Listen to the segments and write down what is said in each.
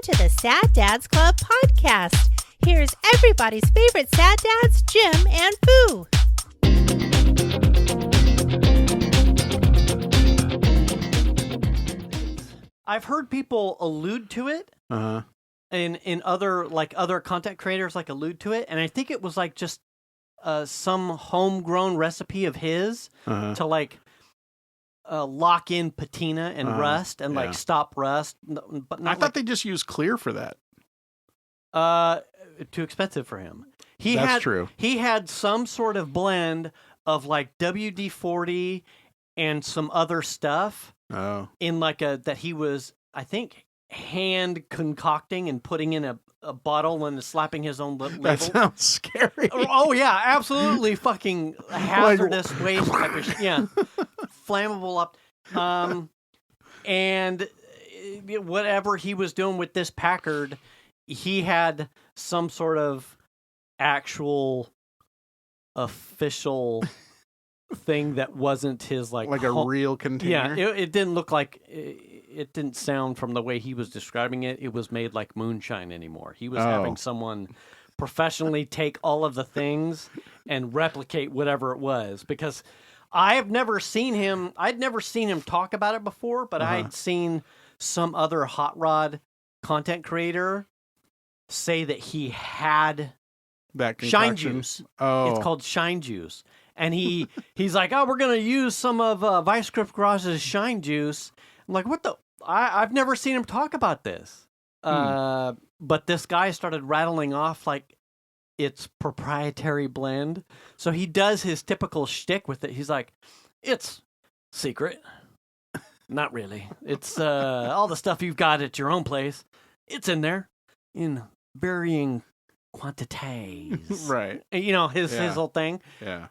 to the Sad Dads Club podcast. Here's everybody's favorite sad dads, Jim and Foo. I've heard people allude to it. In other content creators allude to it, and I think it was just some homegrown recipe of his to lock in patina and rust and stop rust. But not I thought they just used clear for that. Too expensive for him. That's true. He had some sort of blend of WD-40 and some other stuff. Oh, in that he was, I think, hand concocting and putting in a bottle and slapping his own label. That sounds scary. Oh yeah, absolutely fucking hazardous waste type of shit. Yeah, flammable up. And whatever he was doing with this Packard, he had some sort of actual official thing that wasn't his a real container. Yeah, it didn't look like it didn't sound from the way he was describing it. It was made like moonshine anymore. He was having someone professionally take all of the things and replicate whatever it was, because I'd never seen him talk about it before, but I'd seen some other hot rod content creator say that he had that Shine Juice. Oh, it's called Shine Juice. And he's like, oh, we're going to use some of Vice Grip Garage's Shine Juice. I'm like, what the? I've never seen him talk about this. But this guy started rattling off it's proprietary blend. So he does his typical shtick with it. He's like, it's secret. Not really. It's all the stuff you've got at your own place. It's in there in varying quantities. Right. His whole thing. Yeah.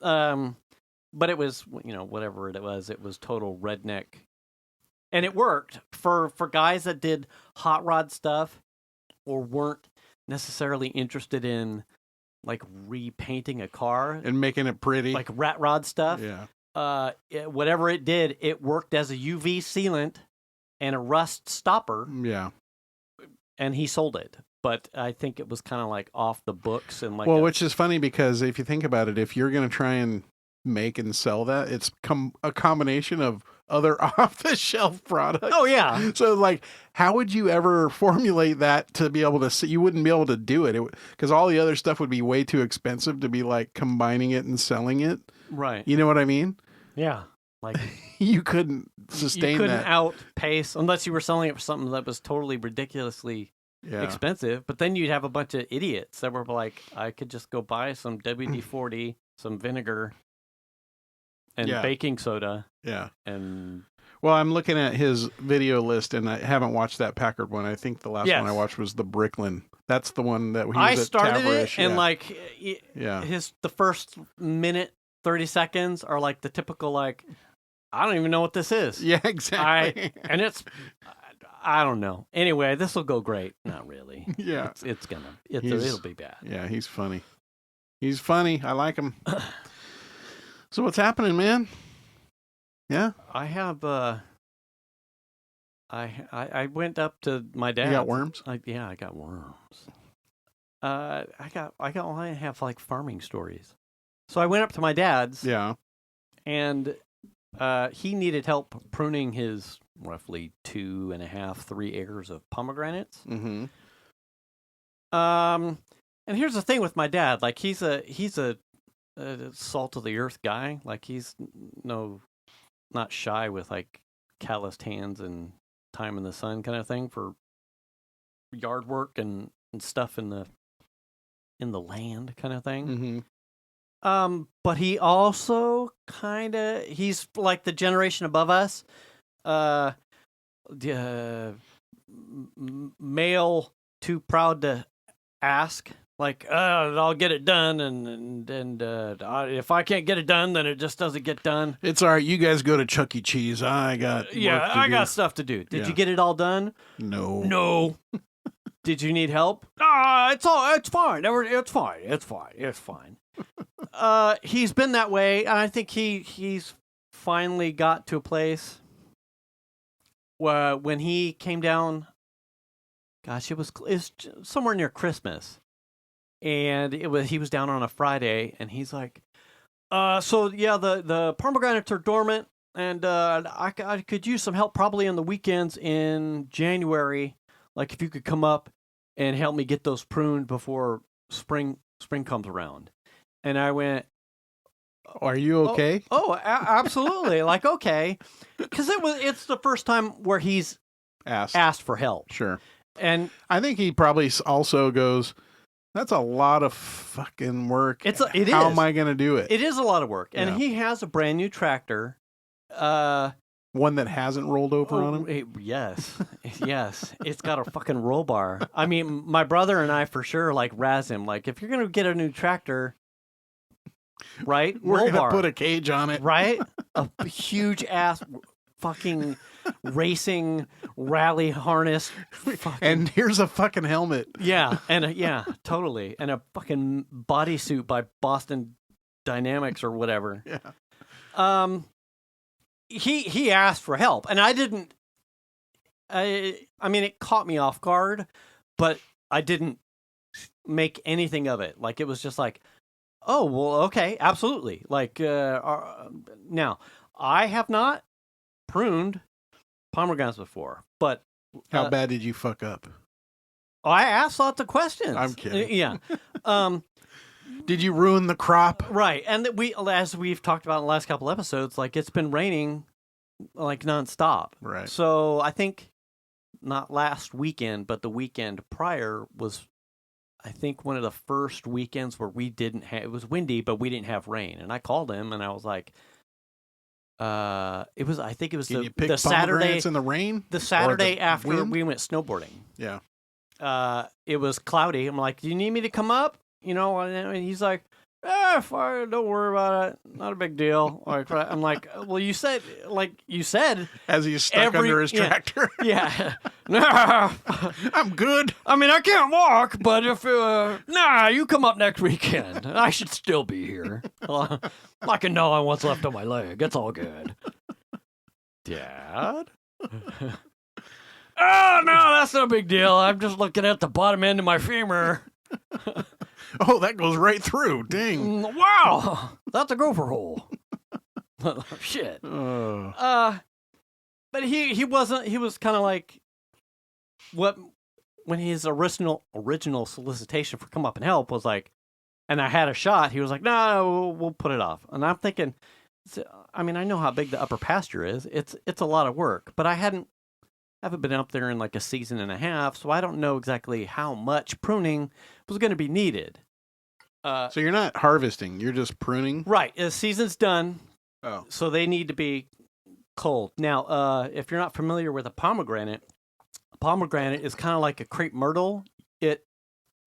But it was, whatever it was total redneck. And it worked for guys that did hot rod stuff or weren't necessarily interested in repainting a car and making it pretty, like rat rod stuff. Yeah. Whatever it did, it worked as a UV sealant and a rust stopper. Yeah. And he sold it. But I think it was kind of off the books and which is funny because if you think about it, if you're going to try and make and sell that, it's a combination of other off-the-shelf products. Oh yeah. So how would you ever formulate that to be able to? You wouldn't be able to do it because all the other stuff would be way too expensive to be combining it and selling it. Right. You know what I mean? Yeah. You couldn't sustain that. You couldn't outpace unless you were selling it for something that was totally ridiculously expensive, but then you'd have a bunch of idiots that were like, I could just go buy some WD-40, some vinegar, and baking soda. Yeah. And well, I'm looking at his video list, and I haven't watched that Packard one. I think the last one I watched was the Bricklin. That's the one that he was I at started Taverish. and the first minute 30 seconds are the typical I don't even know what this is. Yeah, exactly. I don't know. Anyway, this will go great. Not really. Yeah. It'll be bad. Yeah, he's funny. He's funny. I like him. So what's happening, man? Yeah? I have, I went up to my dad. You got worms? I got worms. I have farming stories. So I went up to my dad's. Yeah. And he needed help pruning his roughly 2.5, 3 acres of pomegranates. Mm-hmm. And here's the thing with my dad: he's a salt of the earth guy. He's not shy with calloused hands and time in the sun kind of thing for yard work and stuff in the land kind of thing. Mm-hmm. But he also he's the generation above us, male too proud to ask, I'll get it done, and if I can't get it done, then it just doesn't get done. It's all right. You guys go to Chuck E. Cheese. I got got stuff to do. Did you get it all done? No. Did you need help? It's fine. It's fine. He's been that way, and I think he's finally got to a place where when he came down gosh, it was somewhere near Christmas, and he was down on a Friday, and he's like, so yeah, the pomegranates are dormant, and I could use some help probably on the weekends in January. Like if you could come up and help me get those pruned before spring comes around. And I went, Are you okay? Absolutely. Like, okay. Because it's the first time where he's asked for help. Sure. And I think he probably also goes, that's a lot of fucking work. It How is. am I going to do it? It is a lot of work. And Yeah. he has a brand new tractor. One that hasn't rolled over on him? Yes. Yes. It's got a fucking roll bar. I mean, my brother and I for sure like razz him. Like, if you're going to get a new tractor, right? We're roll going to bar, put a cage on it. right? A huge ass fucking racing rally harness. Fucking, And here's a fucking helmet. yeah. And yeah, totally. And a fucking bodysuit by Boston Dynamics or whatever. Yeah. He asked for help, and I didn't. I mean, it caught me off guard, but I didn't make anything of it. Like, it was just like, oh, well, okay, absolutely. Like, now I have not pruned pomegranates before, but How bad did you fuck up? I asked lots of questions. I'm kidding. Yeah. Did you ruin the crop? Right. And as we've talked about in the last couple episodes, like, it's been raining like nonstop. Right. So I think not last weekend, but the weekend prior was, I think, one of the first weekends where we didn't have, it was windy, but we didn't have rain. And I called him and I was like, I think it was Can you pick the Saturday pomegranates in the rain? The Saturday the after wind? we went snowboarding. Yeah. It was cloudy. I'm like, do you need me to come up? You know, and he's like, fine, don't worry about it. Not a big deal. Like, I'm like, well, you said, As he's stuck under his yeah. tractor. yeah. I'm good. I mean, I can't walk, but if, you come up next weekend. I should still be here. I can gnaw on what's left on my leg. It's all good. Dad? Oh, no, that's no big deal. I'm just looking at the bottom end of my femur. Oh, that goes right through. Dang. Wow. That's a gopher hole. Shit. But he wasn't, he was kind of like, when his original solicitation for come up and help was like, and I had a shot, he was like, no, we'll put it off. And I'm thinking, I mean, I know how big the upper pasture is. It's a lot of work, but I haven't been up there in like a season and a half, so I don't know exactly how much pruning was going to be needed. So you're not harvesting, you're just pruning? Right. The season's done, Oh. so they need to be cold. Now, if you're not familiar with a pomegranate is kind of like a crepe myrtle. It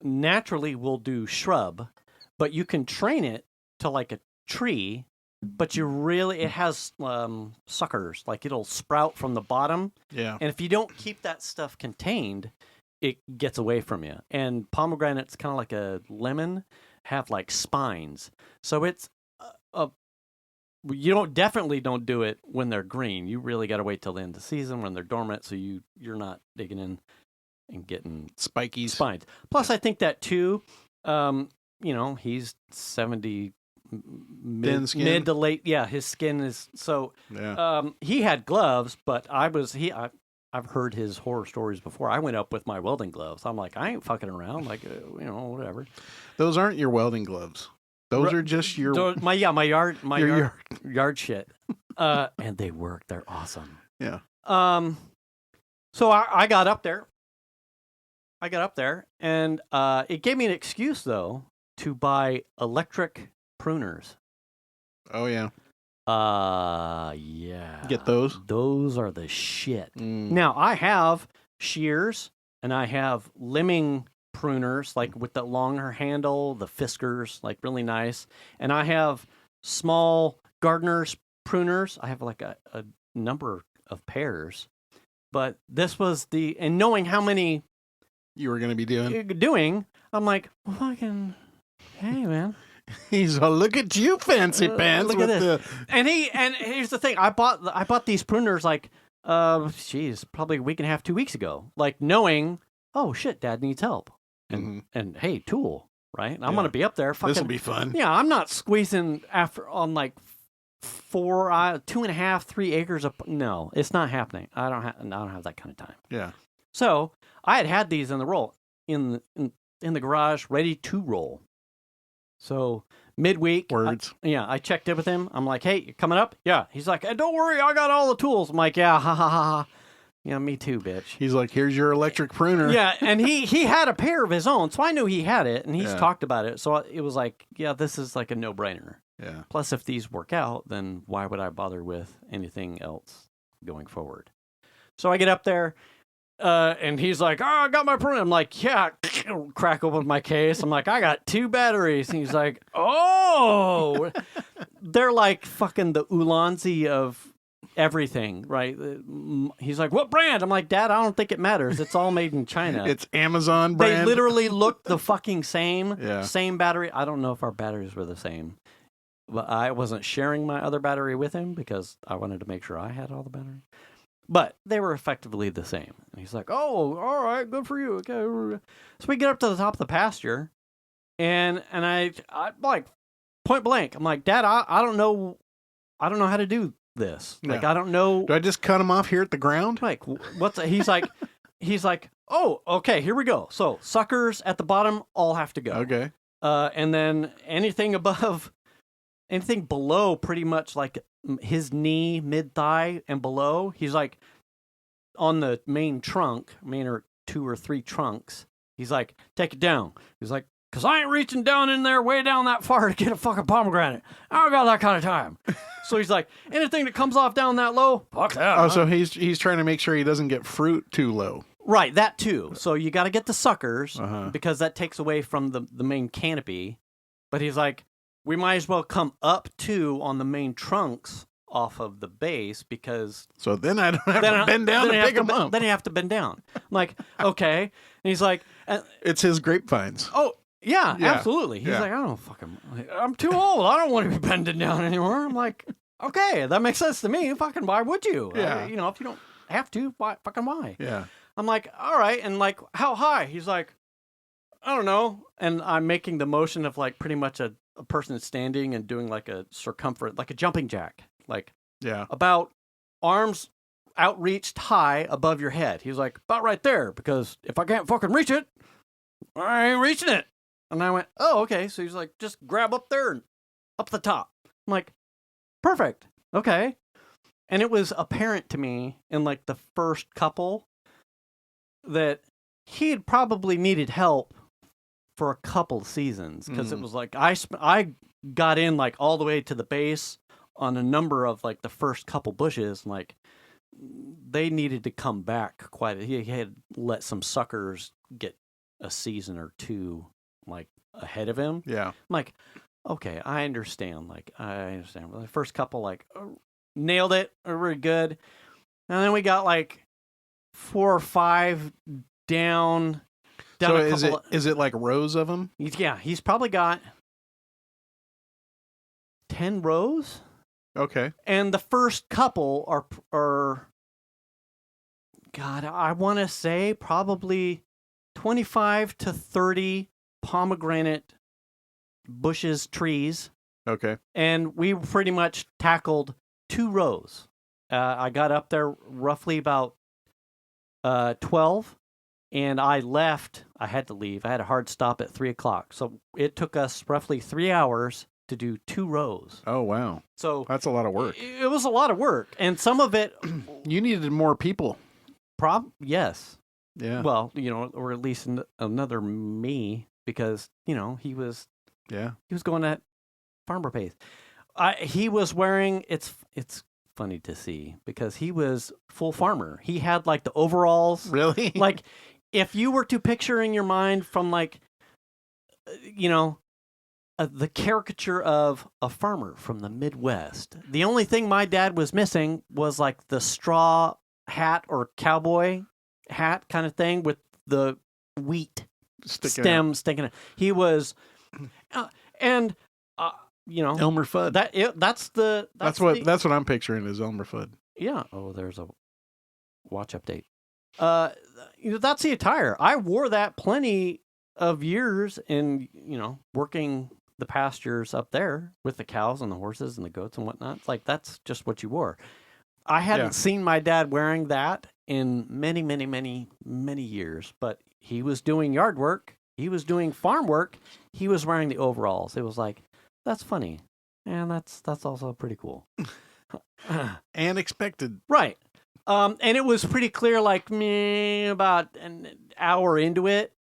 naturally will do shrub, but you can train it to like a tree, but it has suckers, like it'll sprout from the bottom. Yeah. And if you don't keep that stuff contained, it gets away from you. And pomegranates, kind of like a lemon, have like spines. So it's you definitely don't do it when they're green. You really got to wait till the end of the season when they're dormant, so you're not digging in and getting Spikies. spines. Plus, I think that too. He's 70, Thin skin. mid to late. Yeah, his skin is so. Yeah. He had gloves, but I've heard his horror stories before. I went up with my welding gloves. I'm like, I ain't fucking around. Like, whatever. Those aren't your welding gloves. Those are just your my yard your yard shit. And they work. They're awesome. Yeah. So I got up there. And it gave me an excuse though to buy electric pruners. Oh yeah. Yeah. Get those? Those are the shit. Mm. Now, I have shears and I have limbing pruners, like with the longer handle, the Fiskars, like really nice. And I have small gardener's pruners. I have like a number of pairs. But this was and knowing how many You were going to be doing. I'm like, well, fucking, hey, man. He's look at you, fancy pants. Look with at this. And here's the thing. I bought these pruners like, probably a week and a half, 2 weeks ago. Like knowing, oh shit, Dad needs help. And hey, tool, right? I'm gonna be up there. This will be fun. Yeah, I'm not squeezing on like 2.5, 3 acres of. No, it's not happening. I don't have that kind of time. Yeah. So I had these in the roll in the garage, ready to roll. So midweek, Words. I checked in with him. I'm like, hey, you coming up? Yeah. He's like, hey, don't worry, I got all the tools. I'm like, yeah, ha ha ha ha. Yeah, me too, bitch. He's like, here's your electric pruner. Yeah, and he had a pair of his own, so I knew he had it, and he's talked about it. So it was like, yeah, this is like a no-brainer. Yeah. Plus, if these work out, then why would I bother with anything else going forward? So I get up there, and he's like, oh, I got my pruner. I'm like, yeah, crack open my case. I'm like, I got 2 batteries. And he's like, oh. They're like fucking the Ulanzi of everything, right? He's like, what brand? I'm like, Dad, I don't think it matters. It's all made in China. It's Amazon brand. They literally look the fucking same. Yeah. Same battery. I don't know if our batteries were the same. But I wasn't sharing my other battery with him because I wanted to make sure I had all the battery. But they were effectively the same. And he's like, oh, all right, good for you. Okay. So we get up to the top of the pasture, and I like point blank, I'm like, Dad, I don't know how to do this. Like, Yeah. I don't know. Do I just cut them off here at the ground? Like, he's like, oh, okay, here we go. So suckers at the bottom all have to go. Okay. And then anything below pretty much like his knee, mid-thigh, and below, he's like on the main trunk, or 2 or 3 trunks. He's like, take it down. He's like, because I ain't reaching down in there way down that far to get a fucking pomegranate. I don't got that kind of time. So he's like, anything that comes off down that low, fuck that. Oh, so he's trying to make sure he doesn't get fruit too low. Right, that too. So you got to get the suckers Uh-huh. because that takes away from the main canopy. But he's like, we might as well come up too on the main trunks off of the base because So then I don't have to bend down and pick them up. Then you have to bend down. I'm like, okay. And he's like, It's his grapevines. oh, yeah, Yeah. absolutely. He's Yeah. like, I'm too old. I don't want to be bending down anymore. I'm like, okay, that makes sense to me. Fucking why would you? Yeah. If you don't have to, why? Yeah. I'm like, all right. And like, how high? He's like, I don't know. And I'm making the motion of like pretty much a person standing and doing like a circumference, like a jumping jack, like Yeah. about arms outreached high above your head. He's like, about right there, because if I can't fucking reach it, I ain't reaching it. And I went, oh, okay. So he's like, just grab up there and up the top. I'm like, perfect. Okay. And it was apparent to me in like the first couple that he had probably needed help for a couple seasons because it was like I got in like all the way to the base on a number of like the first couple bushes, and like they needed to come back quite. He had let some suckers get a season or 2 like ahead of him. Yeah. I'm like, okay, I understand. Like I understand. The first couple like nailed it, really good, and then we got like 4 or 5 down. So a couple is it like rows of them? He's probably got 10 rows, Okay. and the first couple are God, I want to say probably 25 to 30 pomegranate bushes, trees, Okay. and we pretty much tackled 2 rows. I got up there roughly about 12. And I had to leave. I had a hard stop at 3:00. So it took us roughly 3 hours to do 2 rows. Oh, wow. So That's a lot of work. it was a lot of work. And some of it, You needed more people. yes. Yeah. Well, or at least another me, because, he was Yeah. going at farmer pace. He was wearing, it's funny to see because he was full farmer. He had like the overalls. Really? Like, if you were to picture in your mind from like, the caricature of a farmer from the Midwest, the only thing my dad was missing was like the straw hat or cowboy hat kind of thing with the wheat stem sticking out. He was, Elmer Fudd. That's what I'm picturing is Elmer Fudd. Yeah. Oh, there's a watch update. That's the attire. I wore that plenty of years in, working the pastures up there with the cows and the horses and the goats and whatnot. It's like, that's just what you wore. I hadn't seen my dad wearing that in many, many, many, many years, but he was doing yard work. He was doing farm work. He was wearing the overalls. It was like, that's funny. And that's also pretty cool. And expected. Right. And it was pretty clear, like about an hour into it,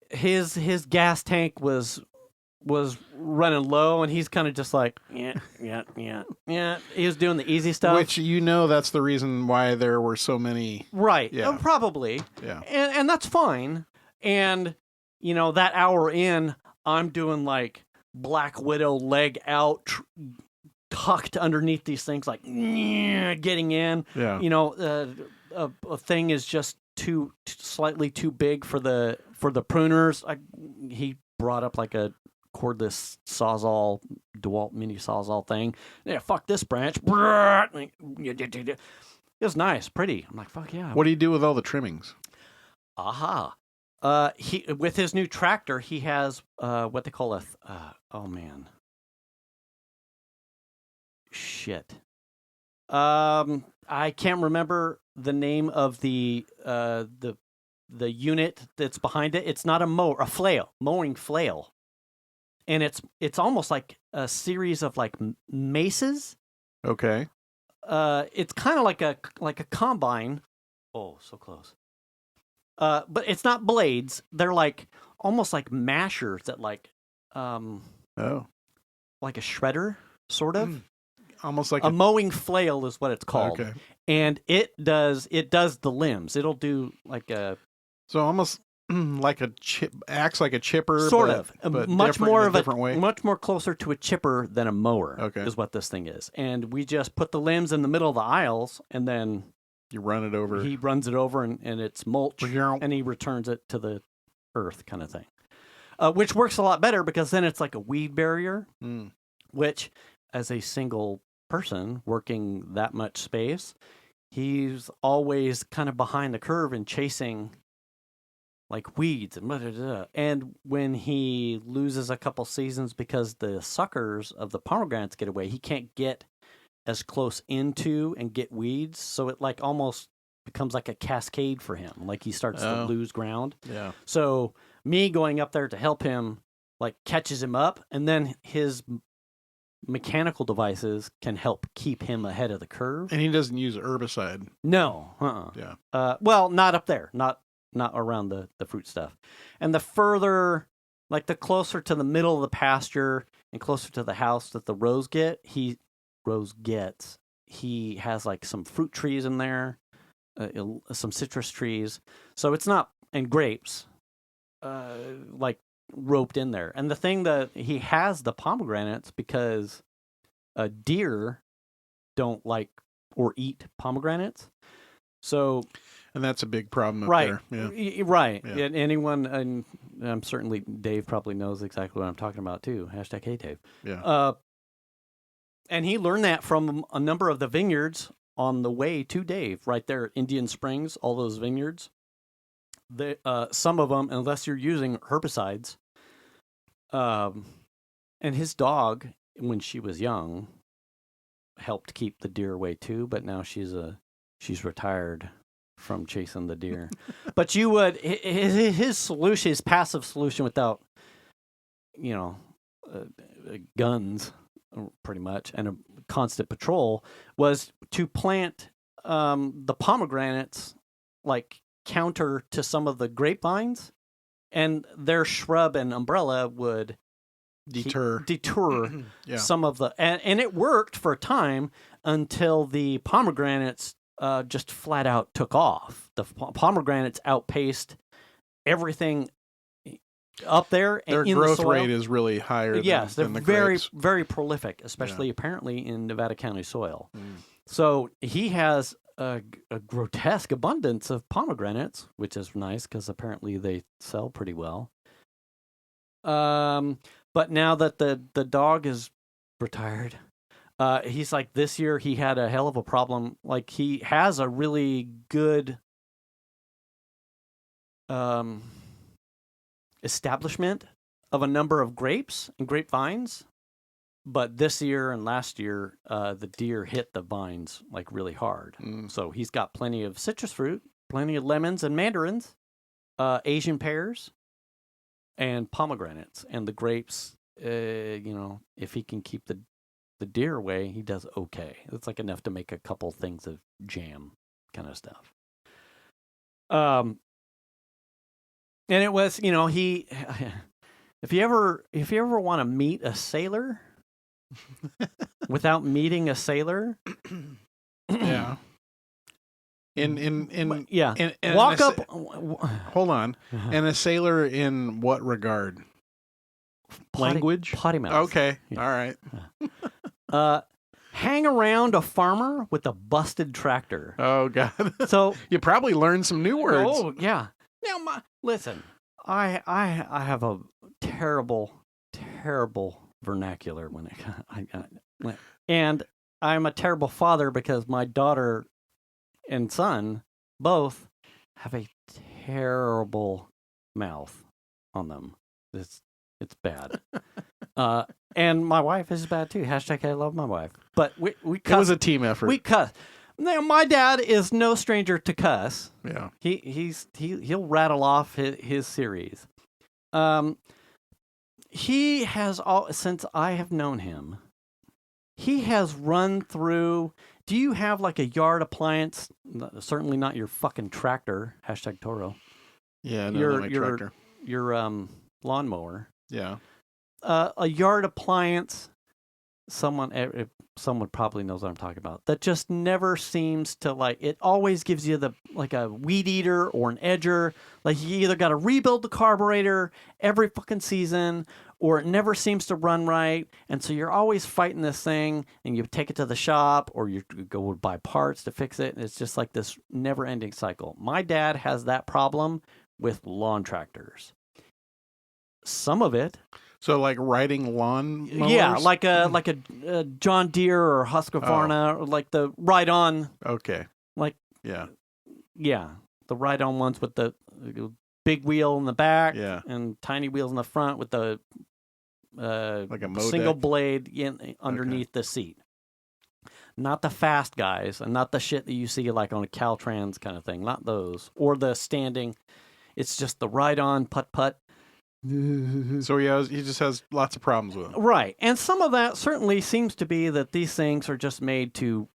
his gas tank was running low, and he's kind of just like, yeah. He was doing the easy stuff. Which, that's the reason why there were so many. Right. Yeah. Probably. Yeah. And that's fine. And, that hour in, I'm doing like Black Widow leg out, tucked underneath these things, like getting in. Yeah. A thing is just slightly too big for the pruners. He brought up like a cordless sawzall, DeWalt mini sawzall thing. Yeah, fuck this branch. It was nice, pretty. I'm like, fuck yeah. What do you do with all the trimmings? Aha. He with his new tractor, he has what they call shit. I can't remember the name of the unit that's behind it. It's not a mowing flail, and it's almost like a series of like maces. Okay. It's kind of like a combine. Oh, so close. But it's not blades. They're like almost like mashers that like like a shredder sort of. Almost like a mowing flail is what it's called. Okay. And it does the limbs. It'll do like a almost like a acts like a chipper, sort of, but much more of different way. Much more closer to a chipper than a mower. Okay. Is what this thing is. And we just put the limbs in the middle of the aisles, and then you run it over. He runs it over, and it's mulch, and he returns it to the earth, kind of thing. Which works a lot better because then it's like a weed barrier, which, as a single person working that much space, he's always kind of behind the curve and chasing like weeds and blah, blah, blah. And when he loses a couple seasons because the suckers of the pomegranates get away, he can't get as close into and get weeds, so it like almost becomes like a cascade for him, like he starts to lose ground. Yeah. So me going up there to help him like catches him up, and then his mechanical devices can help keep him ahead of the curve. And he doesn't use herbicide. No. Yeah. Well, not up there. Not around the fruit stuff. And the further, like the closer to the middle of the pasture and closer to the house that the Rose gets, he has like some fruit trees in there, some citrus trees. So it's not, and grapes, like roped in there. And the thing that he has the pomegranates because deer don't like or eat pomegranates. So, and that's a big problem up right, there. Yeah. Right. Yeah. And anyone, and I'm certainly Dave probably knows exactly what I'm talking about too. # Hey Dave. Yeah. And he learned that from a number of the vineyards on the way to Dave, right there, Indian Springs, all those vineyards. Some of them, unless you're using herbicides, and his dog, when she was young, helped keep the deer away too. But now she's retired from chasing the deer. But you would his solution, his passive solution, without guns, pretty much, and a constant patrol, was to plant the pomegranates like counter to some of the grapevines, and their shrub and umbrella would deter yeah. some of the, and it worked for a time until the pomegranates just flat out took off. The pomegranates outpaced everything up there. Their in growth the soil. rate is really higher. Yes, than the very, grapes. very prolific, especially apparently in Nevada County soil. Mm. So he has a grotesque abundance of pomegranates, which is nice because apparently they sell pretty well. But now that the dog is retired, he's like, this year he had a hell of a problem. Like, he has a really good establishment of a number of grapes and grapevines. But this year and last year, the deer hit the vines like really hard. So he's got plenty of citrus fruit, plenty of lemons and mandarins, Asian pears, and pomegranates. And the grapes, if he can keep the deer away, he does okay. It's like enough to make a couple things of jam kind of stuff. And it was, he, if you ever want to meet a sailor without meeting a sailor, yeah. Walk up. Hold on. And a sailor in what regard? Language? Potty mouth. Okay. Yeah. All right. Hang around a farmer with a busted tractor. Oh, God. So you probably learned some new words. Oh, yeah. Now, listen, I have a terrible vernacular and I'm a terrible father because my daughter and son both have a terrible mouth on them. It's bad. And my wife is bad too. # I love my wife. But we cuss. It was a team effort. We cuss. Now, my dad is no stranger to cuss. Yeah. He'll rattle off his series. He has since I have known him, he has run through. Do you have like a yard appliance? Certainly not your fucking tractor. # Toro. Yeah, no, my tractor. Your lawnmower. Yeah. A yard appliance. Someone probably knows what I'm talking about. That just never seems to it always gives you a weed eater or an edger. Like you either got to rebuild the carburetor every fucking season or it never seems to run right. And so you're always fighting this thing and you take it to the shop or you go buy parts to fix it. And it's just like this never ending cycle. My dad has that problem with lawn tractors. Some of it. So like riding lawn mowers? Yeah, like a John Deere or Husqvarna, or like the ride-on. Okay. Yeah, the ride-on ones with the big wheel in the back, and tiny wheels in the front with the like a single blade underneath the seat. Not the fast guys, and not the shit that you see like on a Caltrans kind of thing. Not those or the standing. It's just the ride-on putt-putt. So he just has lots of problems with them. Right. And some of that certainly seems to be that these things are just made to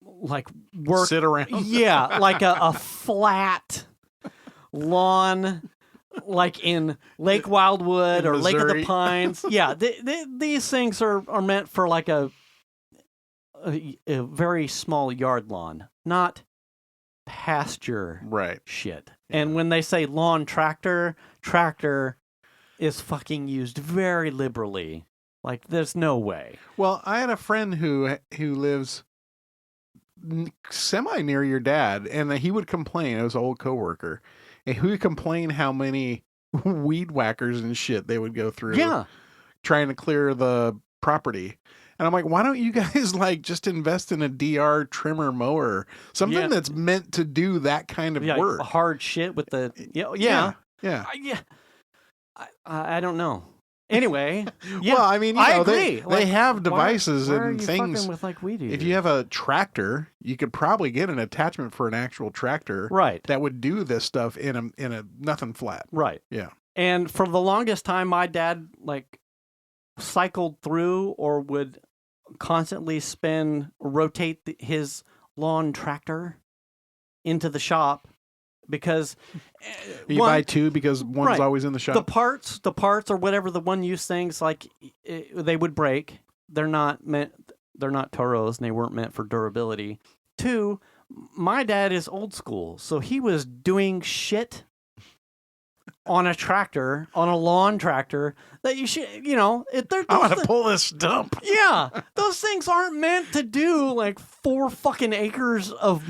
work. Sit around. Yeah, like a flat lawn like in Lake Wildwood or Lake of the Pines. Yeah, these things are meant for like a very small yard lawn, not pasture shit. Yeah. And when they say lawn tractor is fucking used very liberally. Like there's no way. Well, I had a friend who lives semi near your dad, and he would complain. It was an old coworker, and he would complain how many weed whackers and shit they would go through. Yeah, trying to clear the property. And I'm like, why don't you guys just invest in a DR trimmer mower? Something that's meant to do that kind of work. Hard shit with the... Yeah. I don't know. Anyway. Yeah. Well, I mean, I agree. They have devices and things. With weed eaters? If you have a tractor, you could probably get an attachment for an actual tractor. Right. That would do this stuff in a nothing flat. Right. Yeah. And for the longest time, my dad cycled through or would constantly rotate his lawn tractor into the shop because you buy two because one's always in the shop. The parts or whatever the one use things they would break. They're not Toros and they weren't meant for durability. Two, my dad is old school, so he was doing shit on a lawn tractor that you should, I want to pull this dump. Yeah. Those things aren't meant to do 4 fucking acres of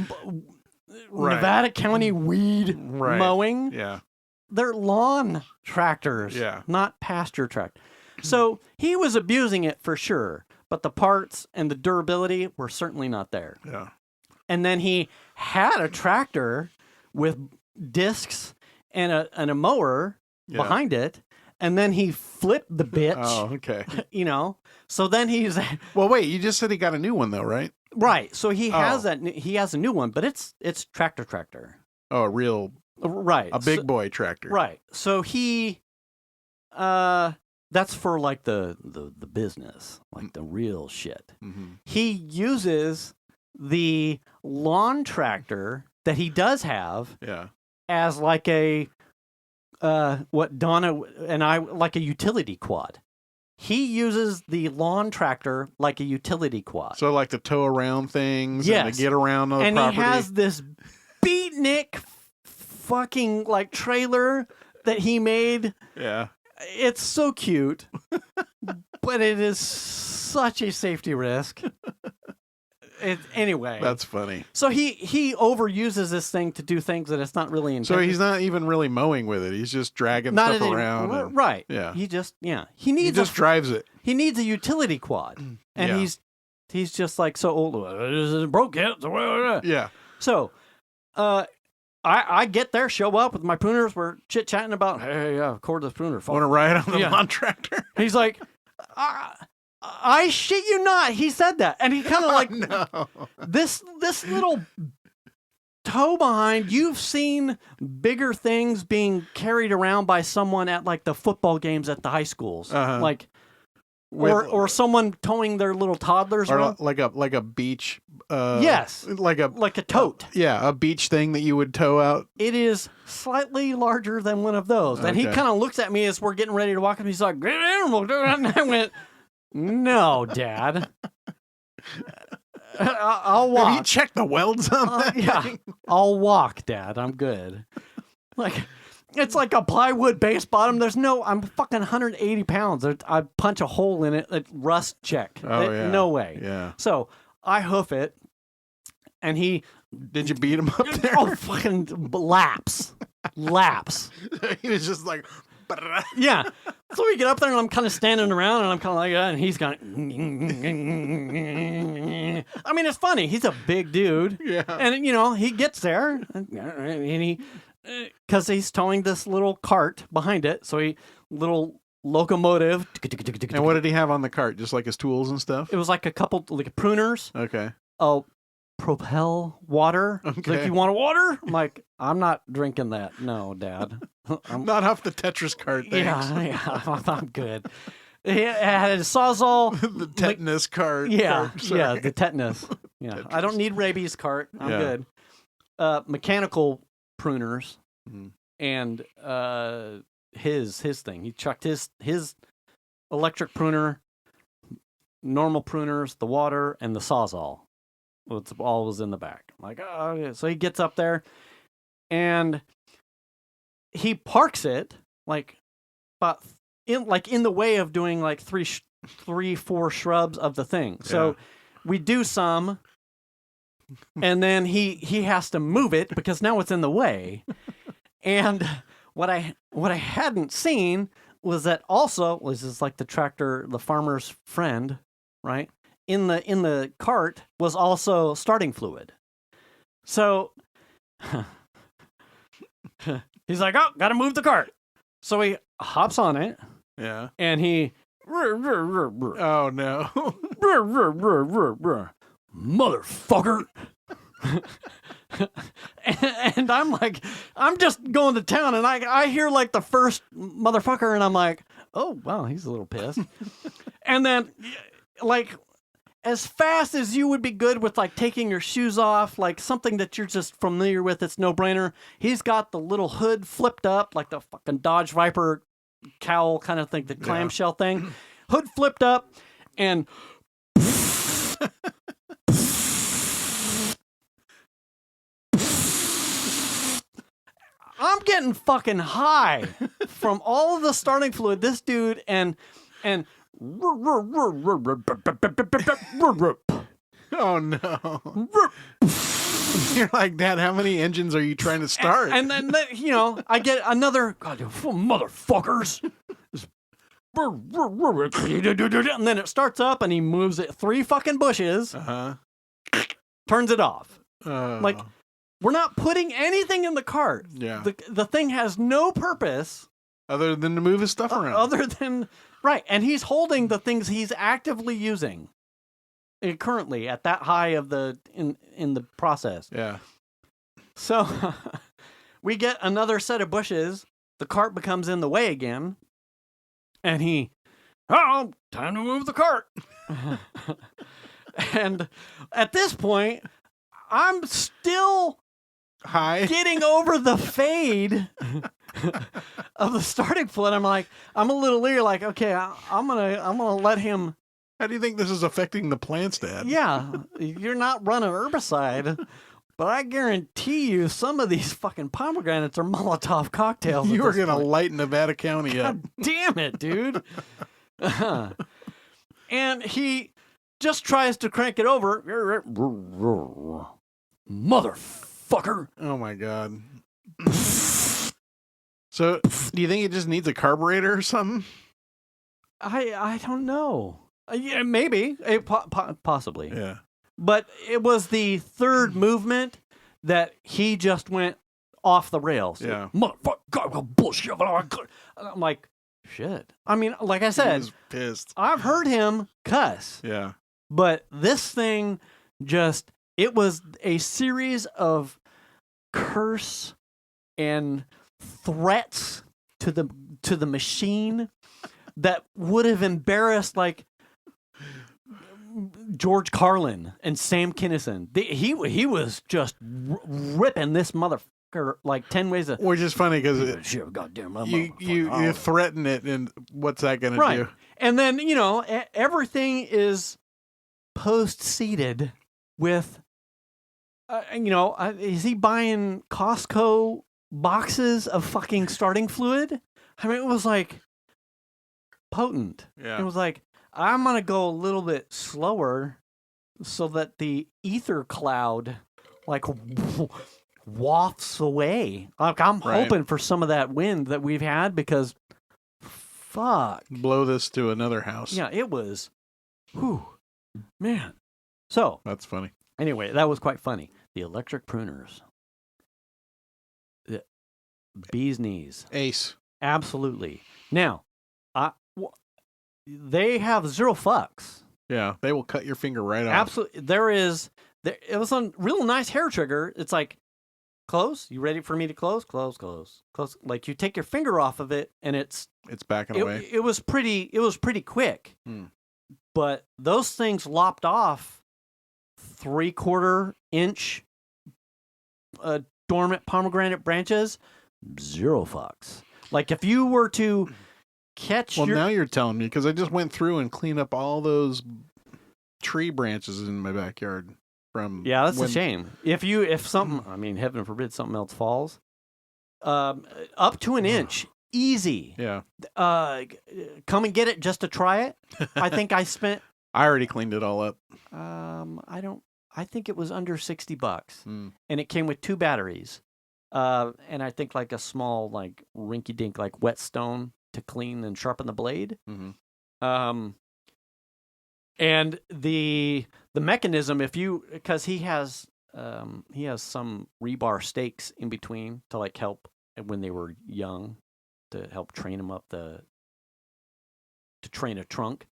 Nevada County weed mowing. Yeah. They're lawn tractors, not pasture tractors. So he was abusing it for sure, but the parts and the durability were certainly not there. Yeah. And then he had a tractor with discs and a mower Yeah. behind it, and then he flipped the bitch. Oh, okay. You know, so then he's Well, wait. You just said he got a new one though, right? right. So he has Oh. he has a new one, but it's tractor. Oh, Right. a big So- boy tractor. right. So he that's for like the business, like the real shit. Mm-hmm. He uses the lawn tractor that he does have Yeah. as like a what Donna and I like a utility quad. He uses the lawn tractor like a utility quad. So like to tow around things and Yes. to get around on the and property. he has this beatnik fucking like trailer that he made. Yeah. It's so cute, but it is such a safety risk. Anyway, That's funny. so he overuses this thing to do things that it's not really intended. So he's not even really mowing with it. He's just dragging not stuff any- around. and right. Yeah. He just he He needs just drives it. he needs a utility quad, and Yeah. he's just like so old. It broke yet? Yeah. So, I get there, show up with my pruners. We're chit chatting about hey, cordless pruner. Want to ride on the Yeah. lawn tractor? He's like, I shit you not. He said that, and he kind of like no. this little toe behind. You've seen bigger things being carried around by someone at like the football games at the high schools, Uh-huh. like. With- Or someone towing their little toddlers Or around. like a beach. Yes. Like Like a tote. yeah, a beach thing that you would tow out. It is slightly larger than one of those. And he Okay. kind of looks at me as we're getting ready to walk up. He's like, great animal. And I went, no, Dad. I'll Have you walk. checked the welds on that Yeah. thing? I'll walk, Dad. I'm good. Like, it's like a plywood base bottom. I'm fucking 180 pounds. I punch a hole in it. Rust check. Oh, yeah. No way. Yeah. So I hoof it, and he Did you beat him up there? oh fucking laps. He was just like, Yeah. So we get up there, and I'm kind of standing around, and I'm kind of like, and he's kind of. I mean, it's funny. He's a big dude, yeah. and he gets there, and he because he's towing this little cart behind it, so little locomotive. And what did he have on the cart? Just like his tools and stuff? It was like a couple like pruners. Okay. Oh, Propel water. He's like, Okay. you want a water? I'm like, I'm not drinking that. No, Dad. I'm, Not off the Tetris cart, thanks. yeah, I'm good. He had a Sawzall. The tetanus cart. Yeah, cart, sorry. yeah, the tetanus. Yeah, I don't need rabies cart. I'm Yeah. good. Mechanical pruners Mhm. and his thing. He chucked his electric pruner, normal pruners, the water, and the Sawzall. It's all was in the back. I'm like, oh, yeah. So he gets up there, and he parks it like about in the way of doing like 3-4 shrubs of the thing. So we do some, and then he has to move it because now it's in the way. And what I hadn't seen was that also was just like the farmer's friend, right? In the cart was also starting fluid. So he's like, oh, gotta move the cart. So he hops on it Yeah. and he Oh, no. motherfucker. And I'm like, I'm just going to town, and I hear like the first motherfucker, and I'm like, oh wow, he's a little pissed. And then like as fast as you would be good with like taking your shoes off, like something that you're just familiar with, it's no brainer. He's got the little hood flipped up, like the fucking Dodge Viper cowl kind of thing, the clamshell thing, hood flipped up, and I'm getting fucking high from all of the starting fluid. This dude and Oh, no. You're like, Dad, how many engines are you trying to start? and then I get another motherfuckers. And then it starts up, and he moves it 3 fucking bushes, Uh-huh. turns it off. Oh. Like, We're not putting anything in the cart. Yeah. The thing has no purpose Other than to move his stuff around. other than right, and he's holding the things he's actively using currently at that high of the in the process. Yeah. So we get another set of bushes. The cart becomes in the way again, and time to move the cart. And at this point, I'm still Hi. getting over the fade of the starting flood. I'm a little leery. Like, okay, I'm gonna let him. How do you think this is affecting the plants, Dad? Yeah, you're not running herbicide, but I guarantee you, some of these fucking pomegranates are Molotov cocktails. You are gonna light Nevada County up. God damn it, dude. And he just tries to crank it over. Motherfucker. Oh my God. So, do you think it just needs a carburetor or something? I don't know. Yeah, maybe. Possibly. Yeah. But it was the third movement that he just went off the rails. Yeah. Motherfucker, bullshit. I'm like, shit. I mean, like I He said, was pissed. I've heard him cuss. Yeah. But this thing it was a series of curse and threats to the machine that would have embarrassed like George Carlin and Sam Kinison. He was just ripping this motherfucker like 10 ways of. Which is funny because Goddamn, you threaten it, and what's that going to right. do? And then everything is post-seeded with. Is he buying Costco boxes of fucking starting fluid? I mean, it was like potent. Yeah. It was like, I'm going to go a little bit slower so that the ether cloud like wafts away. Like I'm Right. hoping for some of that wind that we've had because fuck. Blow this to another house. Yeah, it was. Whew. Man. So, That's funny. anyway, that was quite funny. The electric pruners. The bee's knees. Ace. Absolutely. Now, they have zero fucks. Yeah. They will cut your finger right off. Absolutely. It was a real nice hair trigger. It's like, close. You ready for me to close? Close. Like you take your finger off of it and it's backing away. It was pretty quick. Hmm. But those things lopped off 3/4 inch dormant pomegranate branches, zero fucks. Like if you were to catch Now you're telling me because I just went through and cleaned up all those tree branches in my backyard from. Yeah, that's a shame. If something, I mean, heaven forbid something else falls, up to an inch, easy. Yeah. Come and get it just to try it. I think I spent. I already cleaned it all up. I think it was under $60, Mm. and it came with 2 batteries, and I think like a small like rinky-dink like whetstone to clean and sharpen the blade. Mm-hmm. And the mechanism, because he has some rebar stakes in between to like help when they were young to help train them up to train a trunk.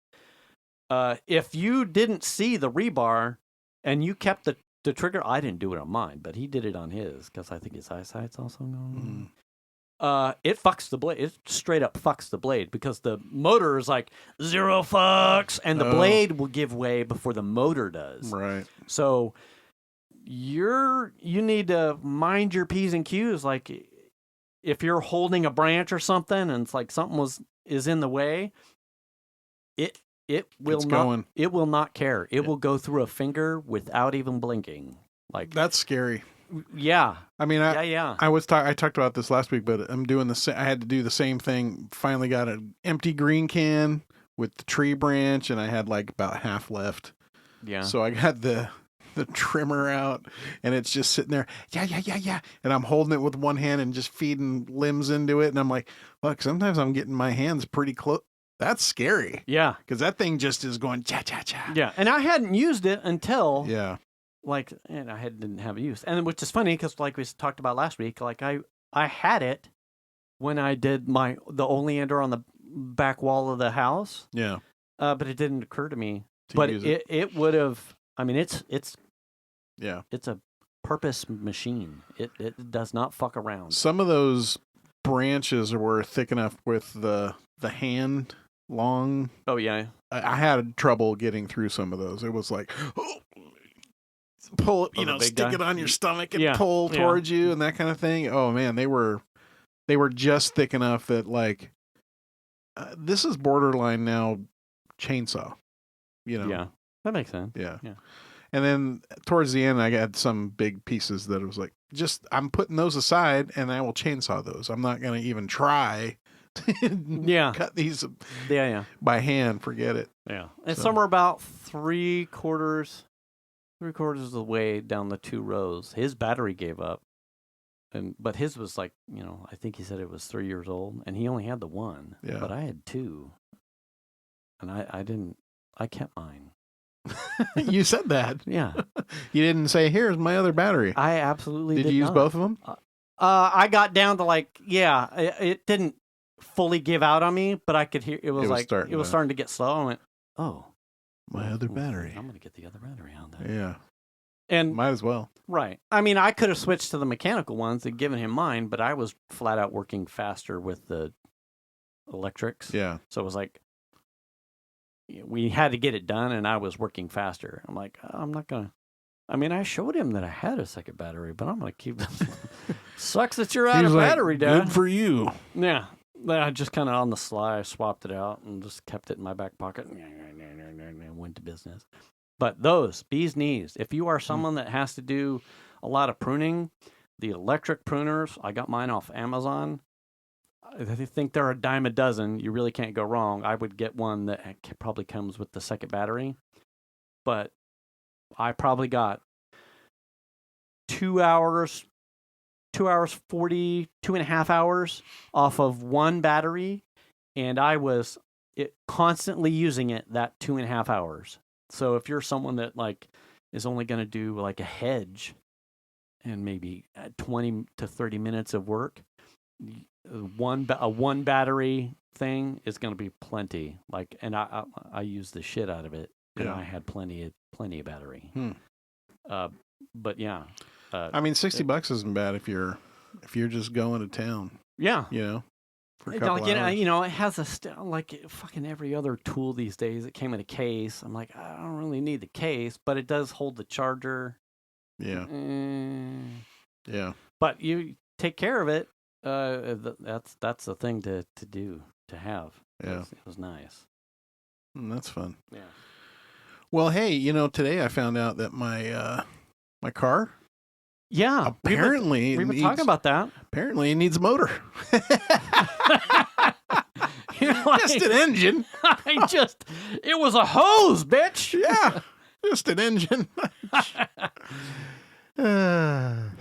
If you didn't see the rebar and you kept the trigger, I didn't do it on mine, but he did it on his because I think his eyesight's also going. It fucks the blade. It straight up fucks the blade because the motor is like zero fucks, and the blade will give way before the motor does. Right. So you need to mind your P's and Q's. Like if you're holding a branch or something, and it's like something is in the way, it will not care. It will go through a finger without even blinking. Like That's scary. Yeah. I mean, Yeah. I talked about this last week, but I'm doing I had to do the same thing. Finally got an empty green can with the tree branch, and I had like about half left. Yeah. So I got the trimmer out, and it's just sitting there. Yeah. And I'm holding it with one hand and just feeding limbs into it. And I'm like, look, sometimes I'm getting my hands pretty close. That's scary. Yeah. Because that thing just is going cha. Yeah. And I hadn't used it until like, and I didn't have it used, and which is funny because like we talked about last week, like I had it when I did the oleander on the back wall of the house, Yeah. but it didn't occur to me. To But use it would have. I mean, it's Yeah. a purpose machine. It does not fuck around. Some of those branches were thick enough with the hand long. Oh yeah, I had trouble getting through some of those. It was like, pull, the big stick guy? it on your stomach and Yeah, pull yeah. towards you and that kind of thing. Oh man, they were just thick enough that like, this is borderline now chainsaw. yeah, that makes sense. Yeah. Yeah. And then towards the end, I got some big pieces that it was like, I'm putting those aside and I will chainsaw those. I'm not going to even try to Yeah. cut these Yeah. by hand. Forget it. Yeah. And So- somewhere about three quarters of the way down the 2 rows, his battery gave up. But his was like, I think he said it was 3 years old, and he only had the one. Yeah. But I had 2. And I kept mine. You said that. Yeah. You didn't say, here's my other battery. I absolutely Did did you use not. both of them? I got down to like, it didn't fully give out on me, but I could hear it was starting to get slow. I went, oh, My other battery. I'm gonna get the other battery on there. Yeah. And Might as well. right, I mean, I could have switched to the mechanical ones and given him mine, but I was flat out working faster with the electrics. Yeah. So it was like we had to get it done, and I was working faster. I'm like, I'm not gonna. I mean, I showed him that I had a second battery, but I'm gonna keep this. Sucks that you're out of battery, Dad. Good for you. Yeah. I just kind of on the sly swapped it out and just kept it in my back pocket and went to business. But those, bee's knees, if you are someone that has to do a lot of pruning, the electric pruners, I got mine off Amazon. I think they're a dime a dozen. You really can't go wrong. I would get one that probably comes with the second battery. But I probably got 2 hours, 2.5 hours off of one battery, and I was constantly using it that 2.5 hours. So if you're someone that like is only going to do like a hedge and maybe 20 to 30 minutes of work, a one battery thing is going to be plenty. Like, and I use the shit out of it, and Yeah. I had plenty of battery. But yeah. I mean, $60 isn't bad if you're just going to town, Yeah. for a couple hours. It has like fucking every other tool these days. It came in a case. I'm like, I don't really need the case, but it does hold the charger. Yeah. Yeah. But you take care of it. That's the thing to do, to have. Yeah. It was nice. That's fun. Yeah. Well, hey, today I found out that my car Yeah. apparently we were needs, talking about that. apparently it needs a motor. You're like, Just an engine. It was a hose, bitch. Yeah. Just an engine.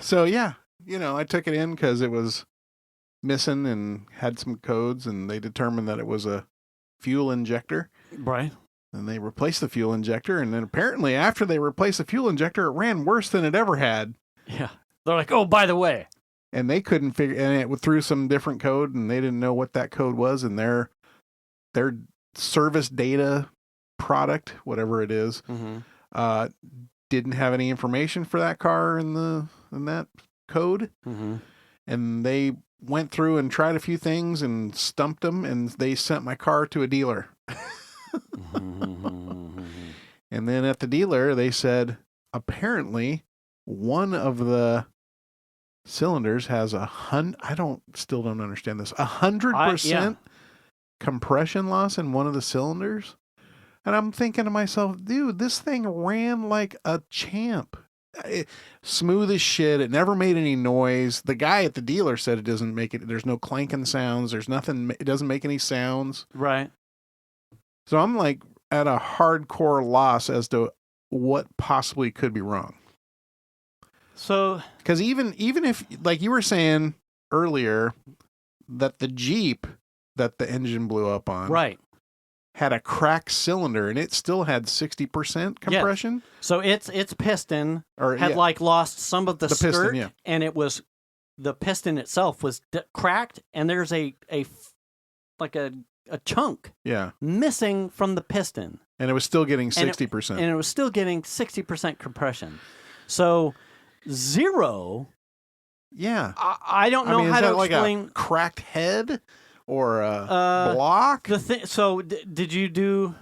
So yeah, I took it in because it was missing and had some codes, and they determined that it was a fuel injector. Right. And they replaced the fuel injector, and then apparently after they replaced the fuel injector, it ran worse than it ever had. Yeah. They're like, oh, by the way. And they couldn't figure, and it threw some different code, and they didn't know what that code was, and their service data product, whatever it is, Mm-hmm. didn't have any information for that car in that code. Mm-hmm. And they went through and tried a few things and stumped them, and they sent my car to a dealer. And then at the dealer, they said, apparently one of the cylinders has still don't understand this, 100% compression loss in one of the cylinders. And I'm thinking to myself, dude, this thing ran like a champ. Smooth as shit. It never made any noise. The guy at the dealer said it doesn't make it. There's no clanking sounds. There's nothing. It doesn't make any sounds. Right. So I'm like at a hardcore loss as to what possibly could be wrong. So, Because even if, like you were saying earlier, that the Jeep that the engine blew up on, right. had a cracked cylinder and it still had 60% compression. So its piston Or had yeah, like lost some of the piston, skirt, yeah. and it was the piston itself was cracked, and there's a chunk yeah, missing from the piston, and it was still getting And it- 60%. and it was still getting 60% compression. So 0, yeah. I don't know I mean, how is to that like explain a cracked head or a block? the thing. So did you do?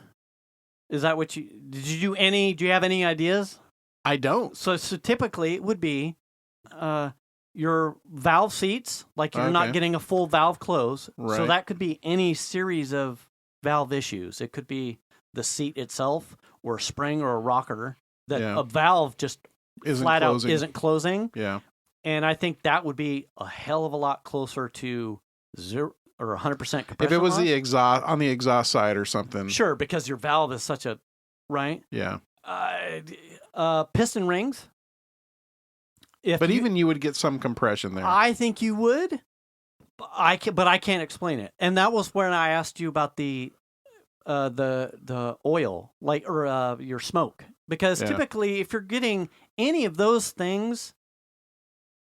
Is that what you did? You do any? Do you have any ideas? I don't. So typically it would be your valve seats, like you're not Okay. getting a full valve close. So Right. that could be any series of valve issues. It could be the seat itself, or a spring, or a rocker that Yeah. a valve just Isn't flat closing. out isn't closing. Yeah. And I think that would be a hell of a lot closer to 0 or 100% compression. If it was loss. the exhaust on the exhaust side or something. Sure, because your valve is such a right. Yeah. Piston rings. If But you- even you would get some compression there. I think you would. I can't explain it. And that was when I asked you about the oil, like, or your smoke, because Yeah. typically if you're getting any of those things,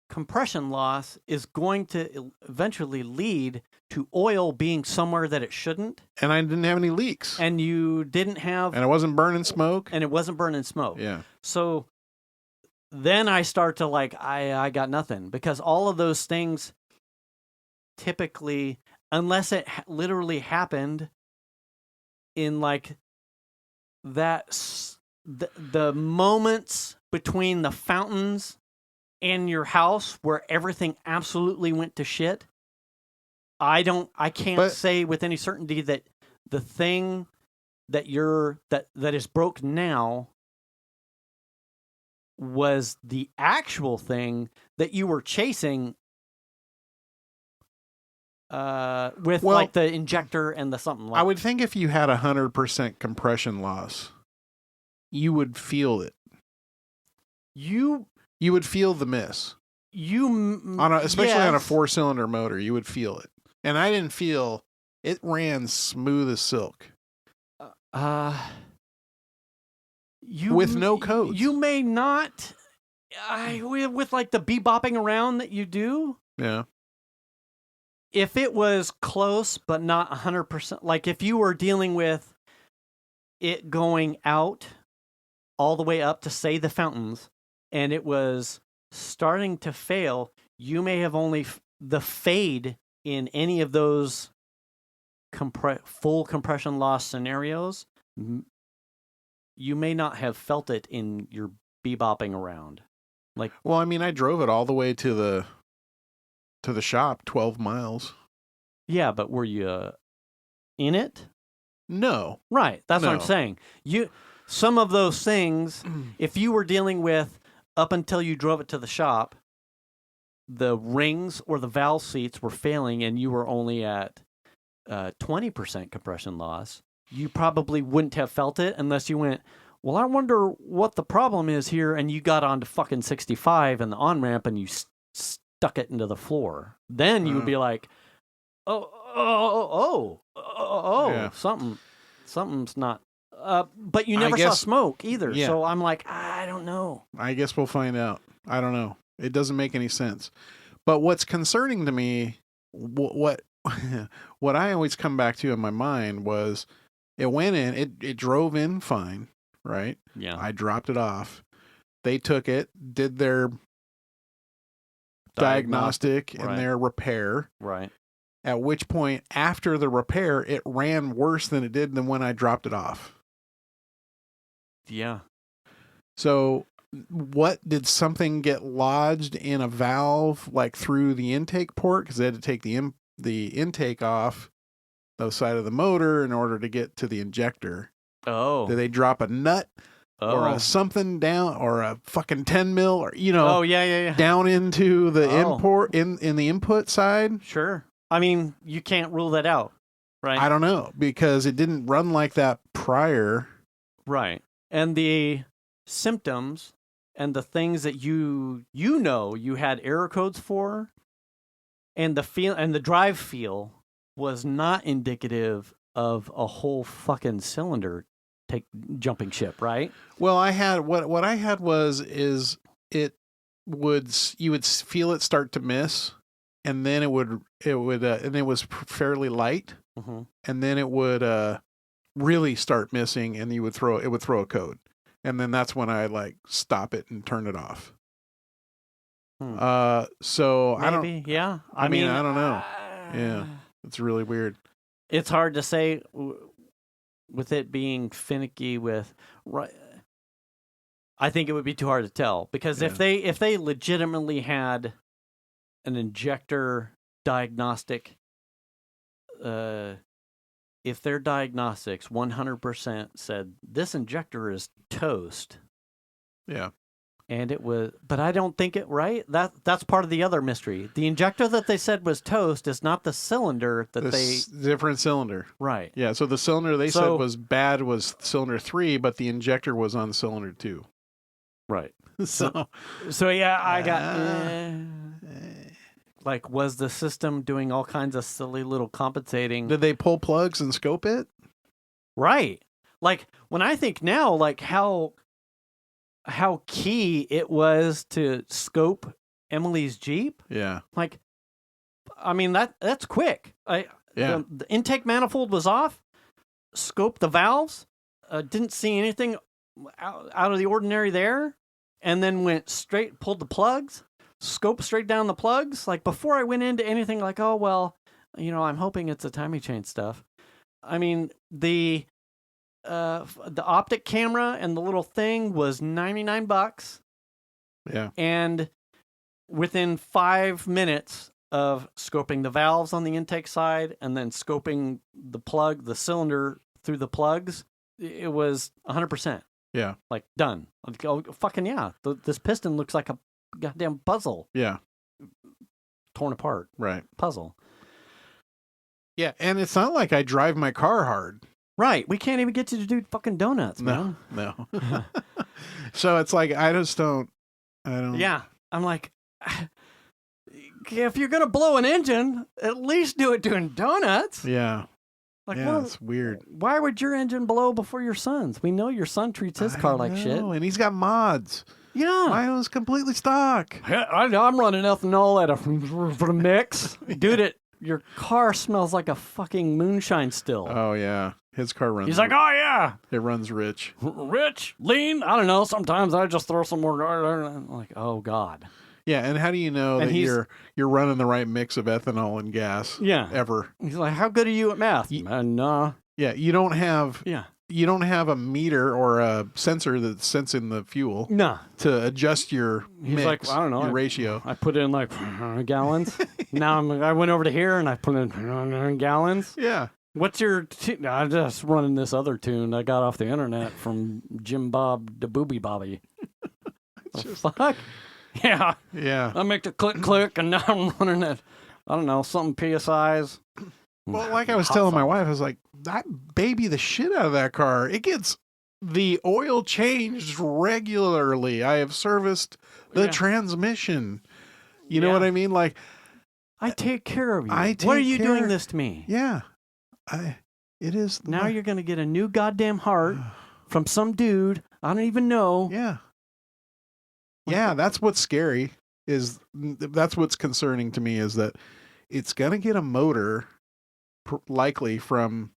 compression loss is going to eventually lead to oil being somewhere that it shouldn't, And I didn't have any leaks. and you didn't have, And I wasn't burning smoke. and it wasn't burning smoke. Yeah. So then I start to like, I got nothing, because all of those things typically, unless it literally happened in like the moments between the fountains and your house where everything absolutely went to shit, I can't But- say with any certainty that the thing that that is broke now was the actual thing that you were chasing with Well, like the injector and the something like I would think if you had 100% compression loss, you would feel it. you You would feel the miss. Especially on a yes. 4-cylinder motor, you would feel it. And I didn't feel it ran smooth as silk. You With no codes. You may not. With like the bebopping around that you do. Yeah. If it was close but not 100%, like if you were dealing with it going out all the way up to say the fountains, and it was starting to fail, you may have only the fade in any of those full compression loss scenarios. You may not have felt it in your bebopping around. Like, Well, I mean, I drove it all the way to the shop, 12 miles. yeah, but were you in it? No. Right. That's what I'm No. saying. Some of those things, if you were dealing with up until you drove it to the shop, the rings or the valve seats were failing and you were only at 20% compression loss, you probably wouldn't have felt it unless you went, well, I wonder what the problem is here, and you got onto fucking 65 and the on-ramp and you stuck it into the floor. Then you would be like, oh, Yeah. something's not. But you I never saw guess- smoke either. Yeah. So I'm like, I don't know. I guess we'll find out. I don't know. It doesn't make any sense. But what's concerning to me, what what I always come back to in my mind was it went in, it drove in fine, right? Yeah. I dropped it off. They took it, did their diagnostic and right. their repair. Right. At which point, after the repair, it ran worse than it did than when I dropped it off. Yeah. So, what did something get lodged in a valve, like through the intake port? Because they had to take the intake off the side of the motor in order to get to the injector. Oh. Did they drop a nut or a something down, or a fucking 10 mil, or Oh, yeah. down into the Oh. import in the input side? Sure. I mean, you can't rule that out, right? I don't know, because it didn't run like that prior. Right. And the symptoms and the things that you had error codes for, and the drive feel was not indicative of a whole fucking cylinder jumping ship, right? Well, I had what I had is it would you would feel it start to miss, and then it would and it was fairly light, Mm-hmm. and then it would really start missing, and it would throw a code, and then that's when I like stop it and turn it off. So Maybe, I don't. yeah. I mean, I don't know. Yeah. It's really weird. It's hard to say with it being finicky with right. I think it would be too hard to tell because if they legitimately had an injector diagnostic, if their diagnostics 100% said this injector is toast, Yeah. and it was, but I don't think it right. That's part of the other mystery. The injector that they said was toast is not the cylinder that Different cylinder. right. Yeah. So the cylinder they said was bad was cylinder 3, but the injector was on cylinder 2. Right. So yeah, I got like, was the system doing all kinds of silly little compensating? did they pull plugs and scope it? Right. Like when I think now, like how key it was to scope Emily's Jeep. Yeah. Like, I mean that's quick. The intake manifold was off. Scoped the valves. Didn't see anything out of the ordinary there, and then went straight, pulled the plugs, scoped straight down the plugs. Like before I went into anything like, oh well, I'm hoping it's a timing chain stuff. I mean the optic camera and the little thing was $99. Yeah. And within 5 minutes of scoping the valves on the intake side and then scoping the cylinder through the plugs, it was 100%. Yeah. Like done. Like, oh, fucking yeah. This piston looks like a goddamn puzzle. Yeah. Torn apart. Right. Puzzle. Yeah. And it's not like I drive my car hard. Right. We can't even get you to do fucking donuts, man. No. So it's like, I don't. Yeah. I'm like, if you're going to blow an engine, at least do it doing donuts. Yeah. Like, yeah, well, it's weird. Why would your engine blow before your son's? We know your son treats his car like shit. And he's got mods. Yeah. Mine was completely stock. I'm running ethanol at a mix. Dude, your car smells like a fucking moonshine still. Oh, yeah. His car runs. He's like, oh, yeah. It runs rich. Rich? Lean? I don't know. Sometimes I just throw some more. I'm like, oh, God. Yeah, and how do you know that you're running the right mix of ethanol and gas? Yeah. Ever. He's like, how good are you at math? Nah. Yeah, you don't have Yeah. You don't have a meter or a sensor that's sensing the fuel Nah. to adjust your He's mix, like, I don't know. your ratio. I put in like gallons. Now I went over to here and I put in gallons. Yeah. What's your I'm just running this other tune I got off the internet from Jim Bob the Booby Bobby. Fuck? Yeah. Yeah. I make the click, and now I'm running it. I don't know, something PSIs. Well, like I was telling my wife, I was like, I baby the shit out of that car. It gets the oil changed regularly. I have serviced the transmission. You know what I mean? Like, I take care of you. I What are take you care- doing this to me? yeah, it is. Now you're going to get a new goddamn heart from some dude I don't even know. Yeah. Yeah, that's what's scary that's what's concerning to me is that it's going to get a motor likely from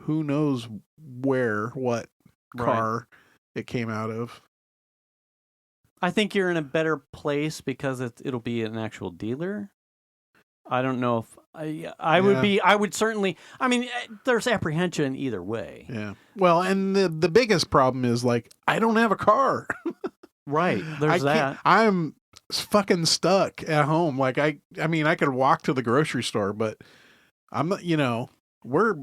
who knows what car it came out of. I think you're in a better place because it'll be an actual dealer. I don't know if I would certainly, I mean, there's apprehension either way. Yeah. Well, and the biggest problem is like, I don't have a car. Right. There's that. I'm fucking stuck at home. Like I mean, I could walk to the grocery store, but I'm not, we're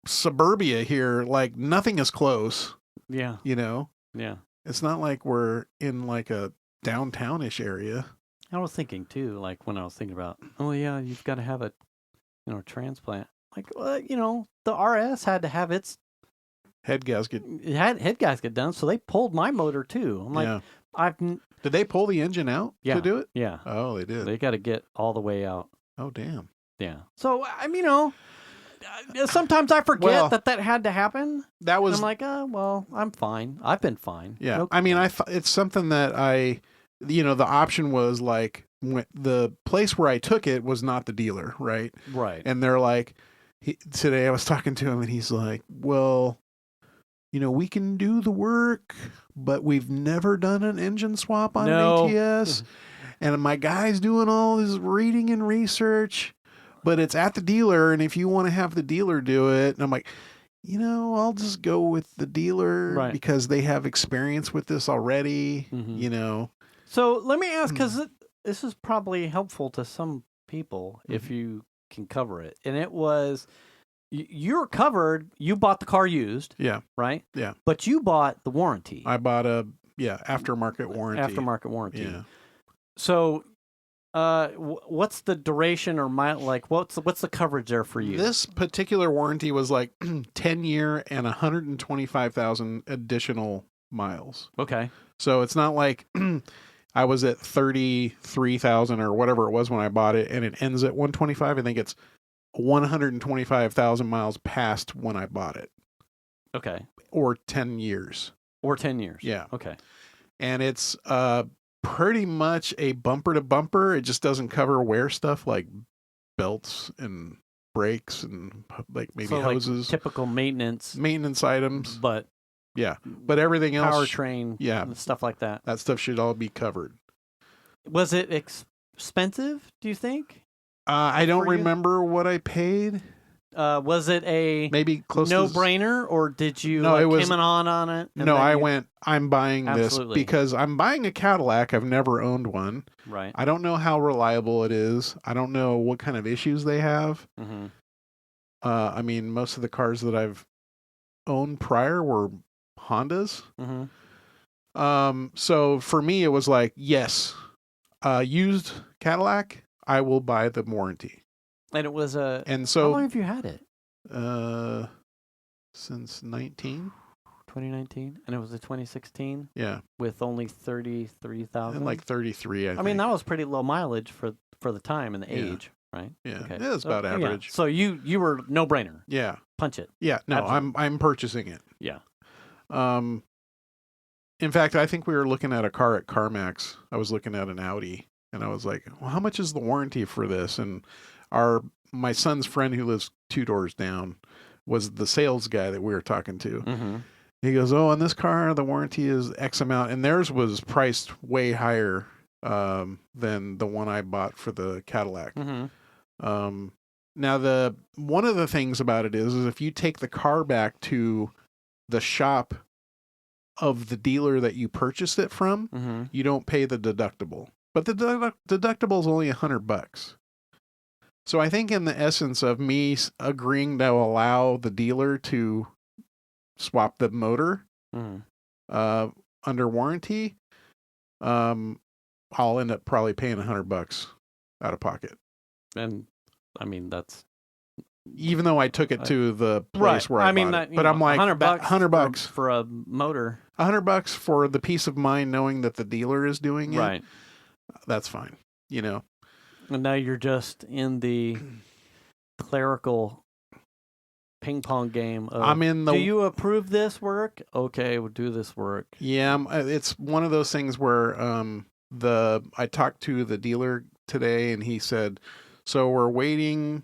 suburbia here. Like nothing is close. Yeah. Yeah. It's not like we're in like a downtownish area. I was thinking too, like when I was thinking about, oh yeah, you've got to have a, transplant. Like, the RS had to have its Head gasket. it had head gasket done, so they pulled my motor too. I'm like, Did they pull the engine out to do it? Yeah. Oh, they did. They got to get all the way out. Oh, damn. Yeah. So sometimes I forget Well, that had to happen. That And was I'm like, oh, well, I'm fine. I've been fine. yeah. No I mean, complaints. it's something that the option was like the place where I took it was not the dealer, right? Right. And they're like, today I was talking to him and he's like, well, we can do the work, but we've never done an engine swap on No. an ATS. And my guy's doing all this reading and research, but it's at the dealer. And if you want to have the dealer do it, and I'm like, I'll just go with the dealer Right. because they have experience with this already, Mhm. So let me ask, because this is probably helpful to some people if you can cover it. And it was, you're covered. You bought the car used. Yeah. Right? Yeah. But you bought the warranty. I bought a aftermarket warranty. Aftermarket warranty. Yeah. So, what's the duration or what's the coverage there for you? This particular warranty was like 10-year and 125,000 additional miles. Okay. So it's not like I was at 33,000 or whatever it was when I bought it and it ends at 125. I think it's 125,000 miles past when I bought it. Okay. Or 10 years. Or 10 years. Yeah. Okay. And it's pretty much a bumper to bumper. It just doesn't cover wear stuff like belts and brakes and like maybe So, hoses. like typical maintenance Items. but Yeah. But everything else, powertrain, yeah. and stuff like that. that stuff should all be covered. Was it expensive, do you think? I don't For you? remember what I paid. Was it a Maybe close to no-brainer, or did you No, it was- came on it? and No, then I you- went, I'm buying Absolutely. this because I'm buying a Cadillac. I've never owned one. Right. I don't know how reliable it is. I don't know what kind of issues they have. Mm-hmm. I mean, most of the cars that I've owned prior were Hondas. Mm-hmm. So for me, it was like, yes, used Cadillac, I will buy the warranty. And it was a. And How so, long have you had it? since 19, 2019, and it was a 2016 yeah, with only 33,000. and like 33. I I mean, think. that was pretty low mileage for the time and the Yeah. age, right? Yeah, Okay. it was So- about yeah. average. So you were no brainer. Yeah, Punch it. yeah. No, Absolutely. I'm purchasing it. Yeah. In fact, I think we were looking at a car at CarMax. I was looking at an Audi, and I was like, "Well, how much is the warranty for this?" And my son's friend who lives 2 doors down was the sales guy that we were talking to. Mm-hmm. He goes, "Oh, on this car, the warranty is X amount," and theirs was priced way higher than the one I bought for the Cadillac. Mm-hmm. Now, one of the things about it is if you take the car back to the shop of the dealer that you purchased it from, Mm-hmm. you don't pay the deductible. But the deductible is only $100. So I think in the essence of me agreeing to allow the dealer to swap the motor Mm-hmm. under warranty, I'll end up probably paying $100 out of pocket. And I mean that's Even though I took it to the place where I bought it. But I'm like, $100 $100 for a motor, $100 for the peace of mind knowing that the dealer is doing it. right? That's fine. And now you're just in the clerical ping pong game of, I'm in the do you approve this work? Okay, we'll do this work. Yeah, it's one of those things where I talked to the dealer today and he said, so we're waiting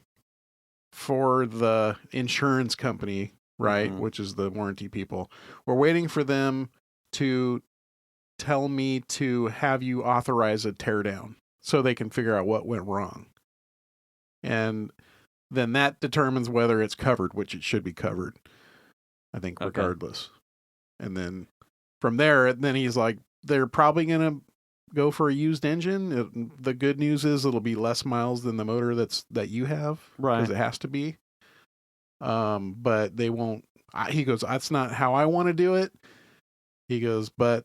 for the insurance company, right, Mhm. which is the warranty people. We're waiting for them to tell me to have you authorize a teardown so they can figure out what went wrong. And then that determines whether it's covered, which it should be covered, I think, Okay. regardless. And then from there, then he's like, they're probably going to go for a used engine. The good news is it'll be less miles than the motor that you have, Right. because it has to be. But they won't. He goes, that's not how I want to do it. He goes, but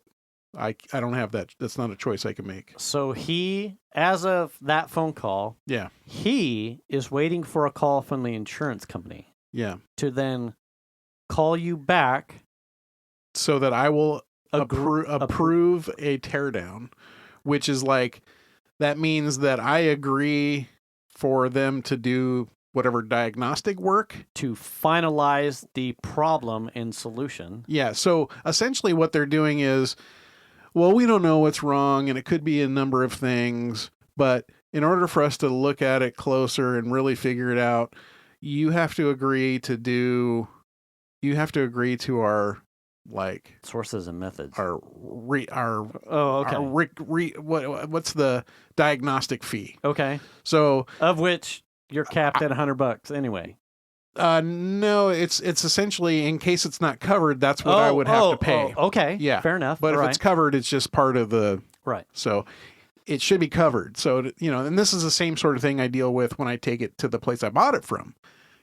I don't have that. That's not a choice I can make. So he, as of that phone call, Yeah. he is waiting for a call from the insurance company Yeah. to then call you back. So that I will Agree- approve a teardown, which is like, that means that I agree for them to do whatever diagnostic work. To finalize the problem and solution. Yeah. So essentially what they're doing is, well, we don't know what's wrong and it could be a number of things, but in order for us to look at it closer and really figure it out, you have to agree to our like Sources and methods. What's the diagnostic fee? Okay. So Of which you're capped at $100 anyway. no, it's essentially in case it's not covered, that's what I would have to pay. Okay. Yeah. Fair enough. But if Right. it's covered, it's just part of the Right. So it should be covered. So, and this is the same sort of thing I deal with when I take it to the place I bought it from.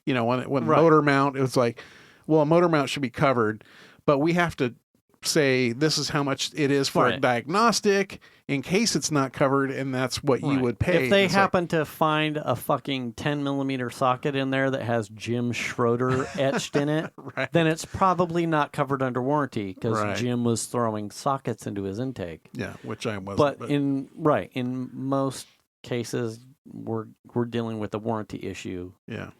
When Right. motor mount, it was like, well, a motor mount should be covered, but we have to say this is how much it is for a Right. diagnostic in case it's not covered, and that's what you Right. would pay. If they It's like, happen to find a fucking 10mm socket in there that has Jim Schroeder etched in it, right. then it's probably not covered under warranty because Right. Jim was throwing sockets into his intake. Yeah, which I wasn't. But in most cases, we're dealing with a warranty issue. yeah.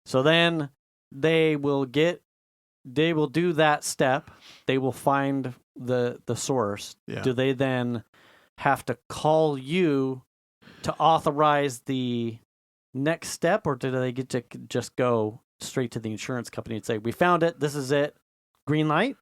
So then they will do that step. They will find the source. Yeah. Do they then have to call you to authorize the next step, or do they get to just go straight to the insurance company and say, "We found it. This is it. Green light"?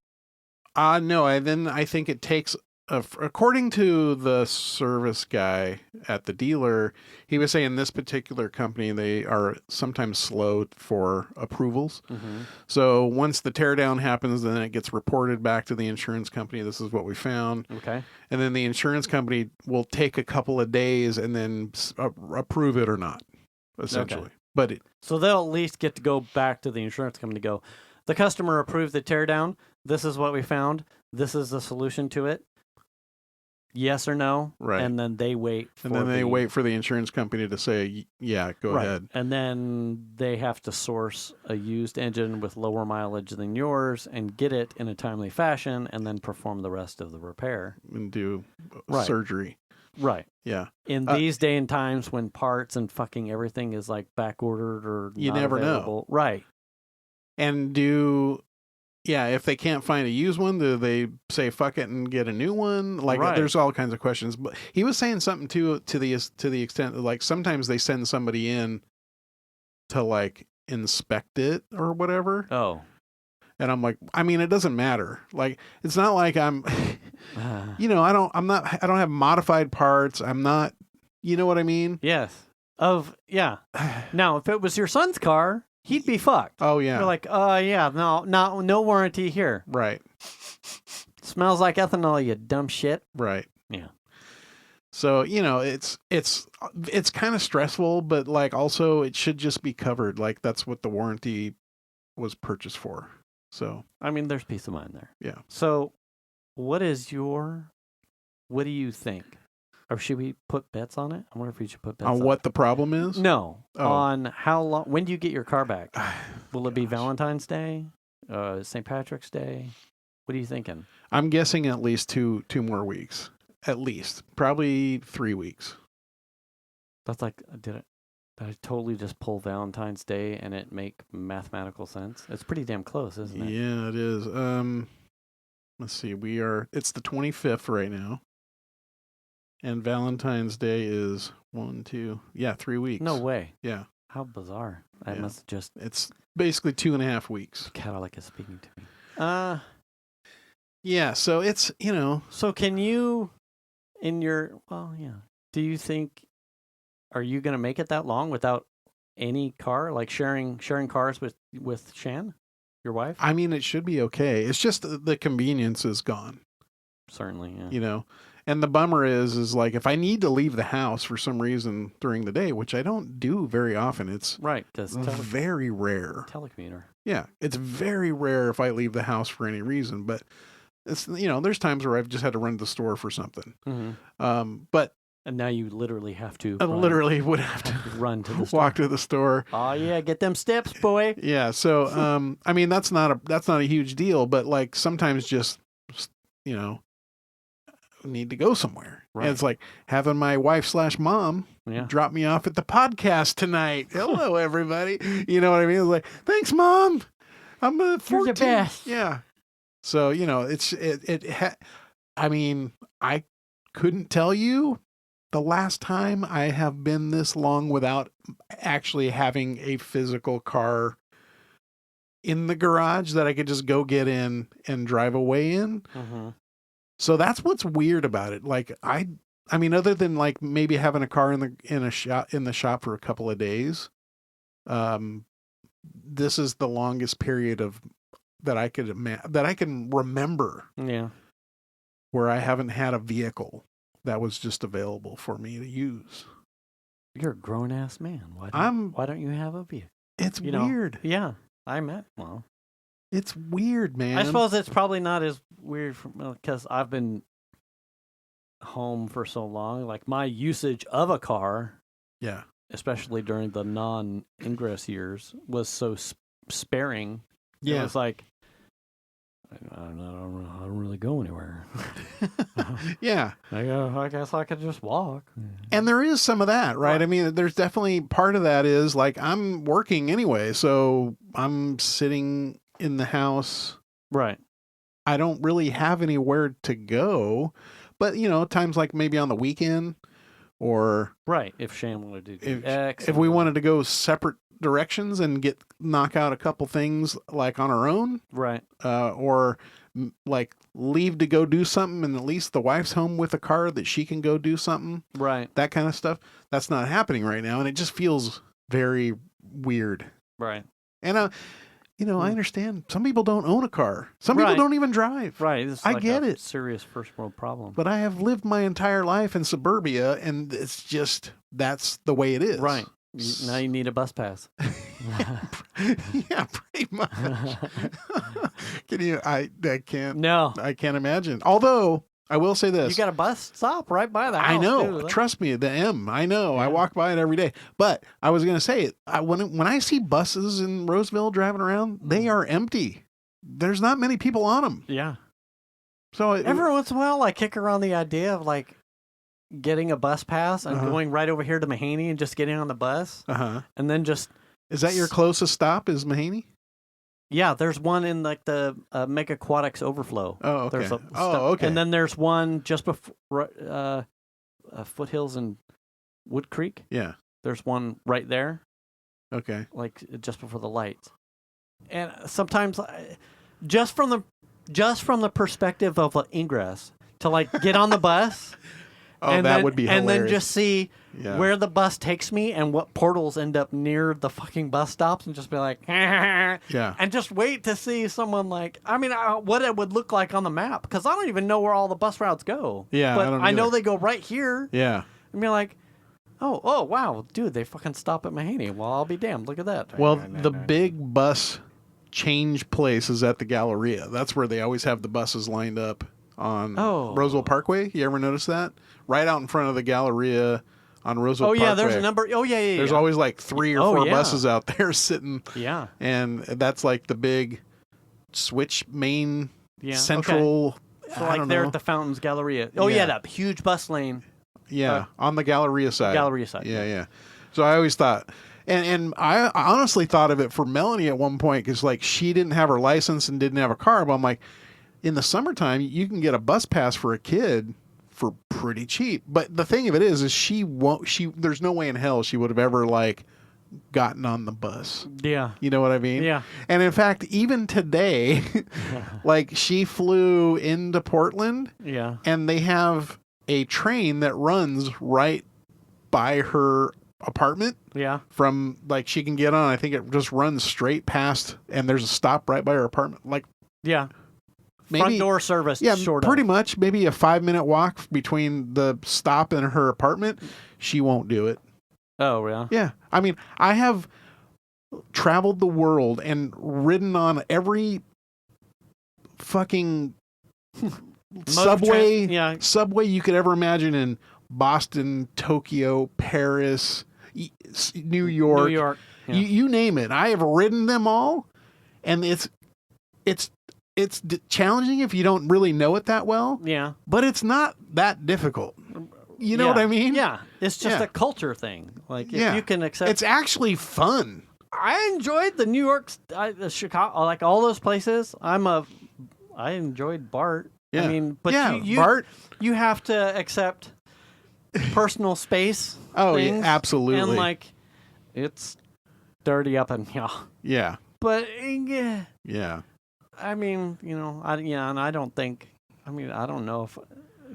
No, I think it takes, according to the service guy at the dealer, he was saying this particular company, they are sometimes slow for approvals. Mm-hmm. So once the teardown happens, then it gets reported back to the insurance company. This is what we found. Okay. And then the insurance company will take a couple of days and then approve it or not, essentially. Okay. But So they'll at least get to go back to the insurance company and go, "The customer approved the teardown. This is what we found. This is the solution to it. Yes or no?" Right. And then they wait for they wait for the insurance company to say, yeah, go Right. ahead. And then they have to source a used engine with lower mileage than yours and get it in a timely fashion and then perform the rest of the repair. And do Right. surgery. Right. Yeah. In these day and times when parts and fucking everything is like back ordered or You not never know. available. Right. And if they can't find a used one, do they say fuck it and get a new one? Like Right. there's all kinds of questions. But he was saying something too to the extent that like sometimes they send somebody in to like inspect it or whatever. Oh. And I'm like, I mean, it doesn't matter. Like it's not like I'm I don't have modified parts. I'm not, you know what I mean? Yes. Now, if it was your son's car, he'd be fucked. Oh yeah. You're like, no warranty here. Right. Smells like ethanol, you dumb shit. Right. Yeah. So, it's kind of stressful, but like also it should just be covered. Like that's what the warranty was purchased for. So, I mean, there's peace of mind there. Yeah. So, what do you think? Or should we put bets on it? I wonder if we should put bets on what the problem is? No. Oh. On how long, when do you get your car back? Will it be Gosh. Valentine's Day? St. Patrick's Day? What are you thinking? I'm guessing at least two more weeks. At least. Probably 3 weeks. That's like, did I totally just pull Valentine's Day and it make mathematical sense? It's pretty damn close, isn't it? Yeah, it is. Let's see. It's the 25th right now. And Valentine's Day is 3 weeks. No way. Yeah. How bizarre. I Yeah. must just, It's basically 2.5 weeks. Cadillac is speaking to me. Yeah. So it's, So can you, do you think, are you going to make it that long without any car, like sharing cars with Shan, your wife? I mean, it should be okay. It's just the convenience is gone, Certainly, yeah. And the bummer is like if I need to leave the house for some reason during the day, which I don't do very often, it's Right, because very rare. telecommuter. Yeah, it's very rare if I leave the house for any reason, but it's, there's times where I've just had to run to the store for something. Mm-hmm. But And now you literally have to I literally would have to run to the store. walk to the store. Oh yeah, get them steps, boy. Yeah. So, I mean, that's not a huge deal, but like sometimes just, need to go somewhere. Right. And it's like having my wife/mom Yeah. drop me off at the podcast tonight. Hello, everybody. You know what I mean? It's like, thanks, Mom. I'm 14. You're the best. Yeah. So, you know, I mean, I couldn't tell you the last time I have been this long without actually having a physical car in the garage that I could just go get in and drive away in. Mm-hmm. So that's what's weird about it. Like I mean, other than like maybe having a car in the shop for a couple of days, this is the longest period that I can remember. Yeah. Where I haven't had a vehicle that was just available for me to use. You're a grown ass man. Why don't you have a vehicle? It's weird. Yeah. Well, it's weird, man. I suppose it's probably not as weird because I've been home for so long. Like my usage of a car, yeah, especially during the non-ingress years, was so sparing. Yeah, it was like I don't really go anywhere. Yeah, I guess I could just walk. And there is some of that, right? I mean, there's definitely part of that is like I'm working anyway, so I'm sitting in the house. Right. I don't really have anywhere to go, but you know, times like maybe on the weekend or right. If Shane wanted to do if we wanted to go separate directions and knock out a couple things like on our own, right? Or like leave to go do something, and at least the wife's home with a car that she can go do something, right? That kind of stuff. That's not happening right now, and it just feels very weird, right? And you know, I understand some people don't own a car. Some people don't even drive. Right. It's I get it. Serious first world problem. But I have lived my entire life in suburbia, and it's just that's the way it is. Right. Now you need a bus pass. Yeah, pretty much. Can you? I can't. No, I can't imagine. Although I will say this: you got a bus stop right by the house. I know. Too. Trust me, the M. I know. Yeah. I walk by it every day. But I was going to say it. When I see buses in Roseville driving around, they are empty. There's not many people on them. Yeah. So every once in a while, I kick around the idea of like getting a bus pass and going right over here to Mahaney and just getting on the bus. And then just... Is that your closest stop is Mahaney? Yeah, there's one in like the Mega Aquatics overflow. Oh, okay. There's okay. And then there's one just before Foothills and Wood Creek. Yeah. There's one right there. Okay. Like just before the lights. And sometimes just from the perspective of ingress to like get on the bus... and that would be hilarious. And then just see where the bus takes me and what portals end up near the fucking bus stops and just be like, yeah. And just wait to see someone what it would look like on the map because I don't even know where all the bus routes go. Yeah, but I know they go right here. Yeah. And be like, oh, wow, dude, they fucking stop at Mahaney. Well, I'll be damned. Look at that. Well, the big bus change place is at the Galleria. That's where they always have the buses lined up on Roseville Parkway. You ever notice that? Right out in front of the Galleria on Roseville Parkway. Oh, yeah, there's a number. Oh, yeah. There's always like 3 or 4 buses out there sitting. Yeah. And that's like the big switch main central. Okay. So like there at the Fountains Galleria. Oh, yeah, that huge bus lane. Yeah, on the Galleria side. Galleria side. Yeah. So I always thought... And I honestly thought of it for Melanie at one point because like she didn't have her license and didn't have a car. But I'm like, in the summertime, you can get a bus pass for a kid for pretty cheap. But the thing of it is there's no way in hell she would have ever like gotten on the bus. Yeah. You know what I mean? Yeah. And in fact, even today, like she flew into Portland. Yeah. And they have a train that runs right by her apartment. Yeah. From like she can get on, I think it just runs straight past and there's a stop right by her apartment. Like yeah. Maybe, front door service. Yeah, pretty of. much. Maybe a 5-minute walk between the stop and her apartment. She won't do it. Oh, yeah? Yeah. I mean, I have traveled the world and ridden on every fucking subway you could ever imagine in Boston, Tokyo, Paris, New York. Yeah. You name it. I have ridden them all, and it's it's challenging if you don't really know it that well, Yeah. but it's not that difficult. You know what I mean? Yeah. It's just Yeah. a culture thing. Like, if Yeah. you can accept. It's actually fun. I enjoyed the New York, the Chicago, like all those places. I enjoyed BART. Yeah. I mean, but yeah, you Bart. you have to accept personal space. Oh, yeah, things, absolutely. And like, it's dirty up and Yeah. But yeah, Yeah. I mean, and I don't think. I mean, I don't know if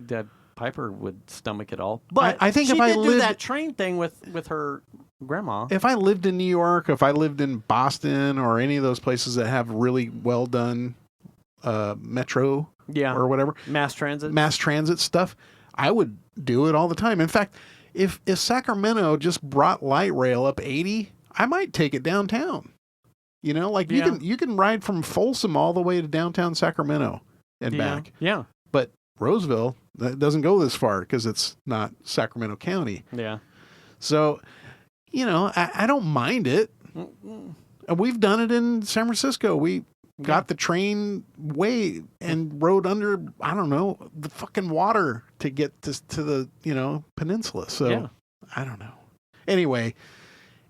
that Piper would stomach it all. But I think she if I did do lived- that train thing with her grandma. If I lived in New York, if I lived in Boston or any of those places that have really well done metro Yeah, or whatever, mass transit. mass transit stuff, I would do it all the time. In fact, if Sacramento just brought light rail up 80, I might take it downtown. You know, like Yeah. you can ride from Folsom all the way to downtown Sacramento and back. Yeah, But Roseville, that doesn't go this far because it's not Sacramento County. yeah. So, I don't mind it. And we've done it in San Francisco. We got the train way and rode under, I don't know, the fucking water to get to the, peninsula. So, Yeah. I don't know. Anyway,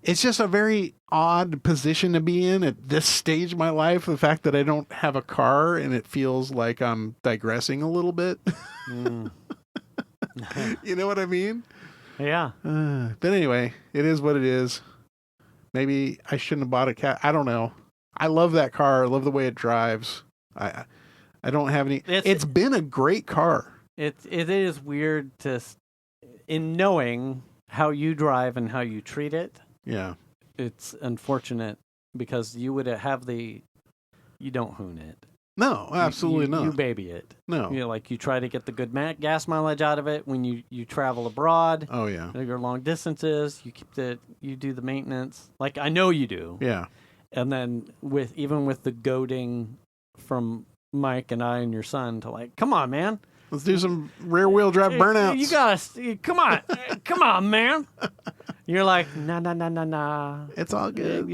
it's just a very odd position to be in at this stage of my life. The fact that I don't have a car and it feels like I'm digressing a little bit. Mm. You know what I mean? Yeah. But anyway, it is what it is. Maybe I shouldn't have bought a cat. I don't know. I love that car. I love the way it drives. I don't have any. It's been a great car. It is weird in knowing how you drive and how you treat it. Yeah. It's unfortunate because you would have you don't hoon it. No, absolutely not. You baby it. No. You try to get the good gas mileage out of it when you travel abroad. Oh yeah. Your long distances, you do the maintenance. Like I know you do. Yeah. And then with the goading from Mike and I and your son to come on, man. Let's do some rear wheel drive burnouts. You gotta come on, come on, man. You're like nah. It's all good.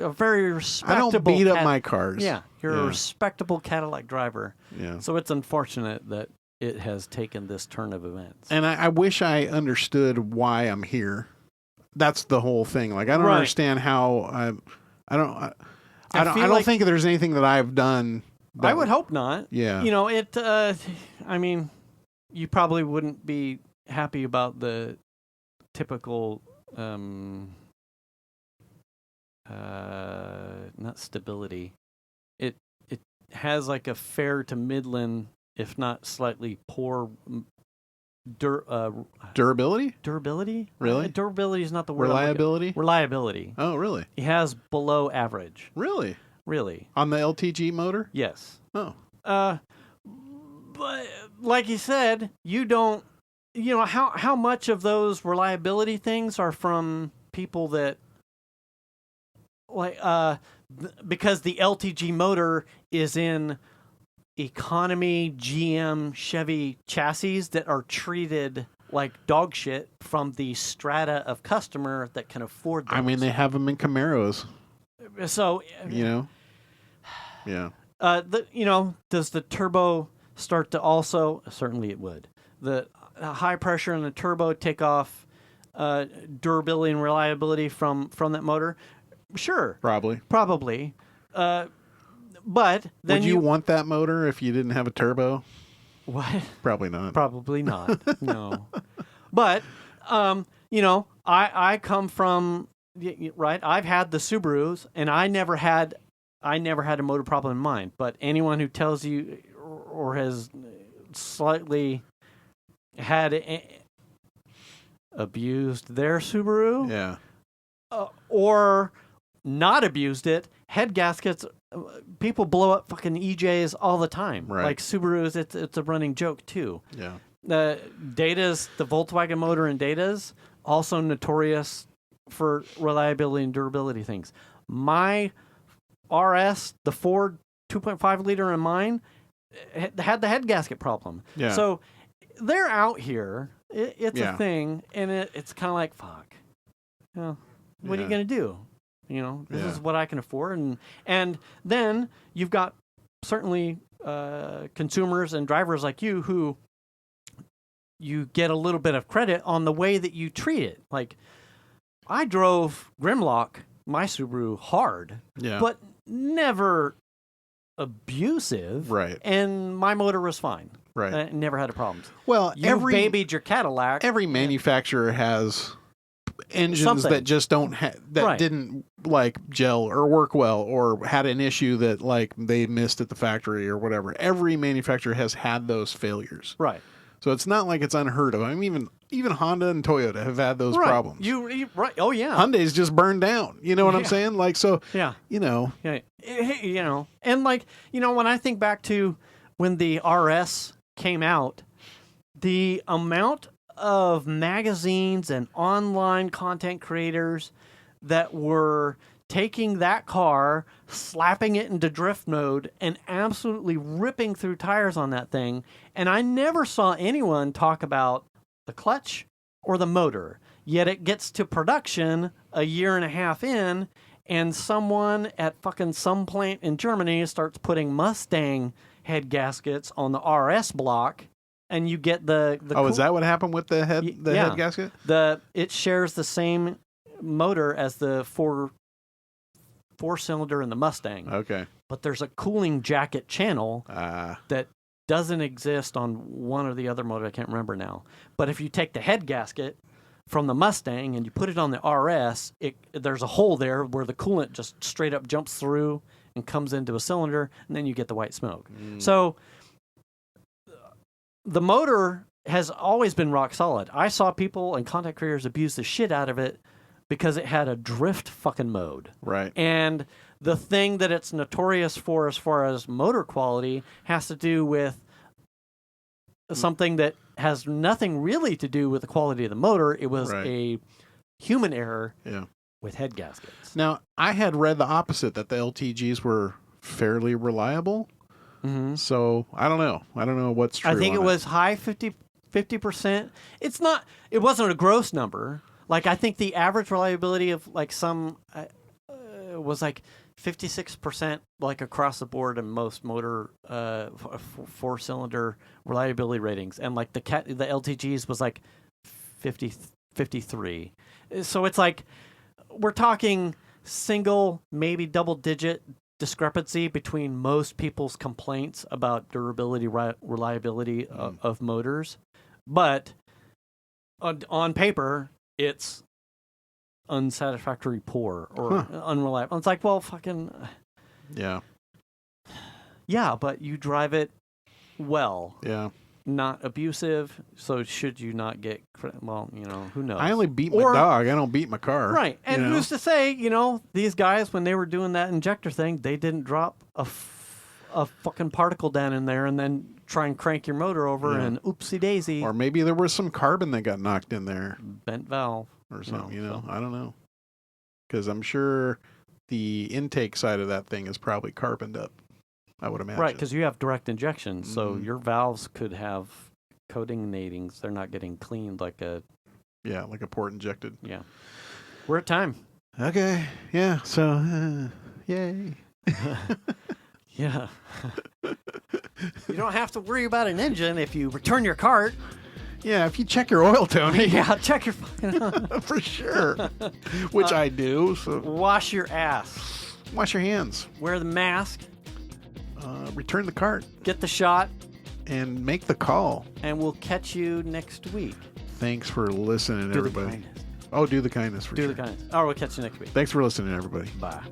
A very respectable. I don't beat up my cars. Yeah, you're a respectable Cadillac driver. Yeah. So it's unfortunate that it has taken this turn of events. And I wish I understood why I'm here. That's the whole thing. Like I don't Right. understand how I don't like- think there's anything that I've done. I would hope not. Yeah. I mean, you probably wouldn't be happy about the typical, not stability. It has like a fair to midland, if not slightly poor, Durability? durability. Really? Durability is not the word. I'm looking- Reliability? Reliability. Oh, really? It has below average. Really? Really. On the LTG motor? Yes. Oh. But like you said, you don't. How much of those reliability things are from people that because the LTG motor is in economy GM Chevy chassis that are treated like dog shit from the strata of customer that can afford those. I mean, they have them in Camaros, So Yeah. does the turbo start to also? Certainly, it would. The high pressure in the turbo take off durability and reliability from that motor. Sure, Probably. probably. But then Would you want that motor if you didn't have a turbo? what? Probably not. Probably not. No. But I come from right. I've had the Subarus, and I never had a motor problem in mine. But anyone who tells you or has slightly had abused their Subaru, Yeah. or not abused it, head gaskets. People blow up fucking EJs all the time. Right. Like Subarus, it's a running joke too. Yeah. The Volkswagen motor in Datas, also notorious for reliability and durability things. My RS, the Ford 2.5 liter in mine, had the head gasket problem. Yeah. So they're out here. It's Yeah. a thing, and it's kind of like, fuck. What are you Yeah. going to do? This Yeah. is what I can afford. And then you've got certainly consumers and drivers like you who you get a little bit of credit on the way that you treat it. Like, I drove Grimlock, my Subaru, hard, Yeah. but never abusive. Right. And my motor was fine. Right. I never had a problem. Well, You babied your Cadillac. every manufacturer has engines Something. that just don't Right. didn't like gel or work well, or had an issue that like they missed at the factory or whatever. Every manufacturer has had those failures. Right. So it's not like it's unheard of. I mean, even Honda and Toyota have had those Right. problems. You right. Oh, yeah. Hyundai's just burned down. You know what I'm Yeah. saying? Like, so, Yeah. you know, Yeah. You know, and like, you know, when I think back to when the RS came out, the amount of magazines and online content creators that were taking that car, slapping it into drift mode, and absolutely ripping through tires on that thing. And I never saw anyone talk about the clutch or the motor. Yet it gets to production a year and a half in, and someone at fucking some plant in Germany starts putting Mustang head gaskets on the RS block, and you get the is that what happened with the head yeah. head gasket? it shares the same motor as the four cylinder in the Mustang, Okay. but there's a cooling jacket channel Ah, that doesn't exist on one or the other motor. I can't remember now. But if you take the head gasket from the Mustang and you put it on the RS, there's a hole there where the coolant just straight up jumps through and comes into a cylinder, and then you get the white smoke. So the motor has always been rock solid. I saw people and content creators abuse the shit out of it because it had a drift fucking mode. right. And the thing that it's notorious for as far as motor quality has to do with something that has nothing really to do with the quality of the motor. It was Right. a human error Yeah. with head gaskets. Now, I had read the opposite, that the LTGs were fairly reliable. Mm-hmm. So I don't know. I don't know what's true. I think it on was high 50%. It wasn't a gross number. Like, I think the average reliability of like some was like 56%, like across the board in most motor four cylinder reliability ratings, and like the LTGs was like 53. So it's like we're talking single, maybe double digit discrepancy between most people's complaints about durability, reliability of motors, but on paper it's unsatisfactory, poor, or unreliable. It's like, well, fucking Yeah. yeah, but you drive it well, Yeah. not abusive. So should you not get well, you know, who knows? I only beat my Or- dog. I don't beat my car. Right. And you know? who's to say, you know, these guys, when they were doing that injector thing, they didn't drop a fucking particle down in there and then try and crank your motor over Yeah. and oopsie daisy, Or maybe there was some carbon that got knocked in there bent valve. or something, No, so- I don't know. Because I'm sure the intake side of that thing is probably carboned up, I would imagine. Right, because you have direct injection, so Mhm. your valves could have coating natings. They're not getting cleaned like a, Yeah, like a port injected. yeah. We're at time. Okay. Yeah. So, yay. Yeah. You don't have to worry about an engine if you return your cart. Yeah, if you check your oil, Tony. Yeah, check your fucking For sure. Which I do. So wash your ass. wash your hands. Wear the mask. Return the cart Get the shot, and make the call. and we'll catch you next week. Thanks for listening, Do everybody. the kindness. Oh, do the kindness for Do sure. the kindness. All right, we'll catch you next week. Thanks for listening, everybody. Bye.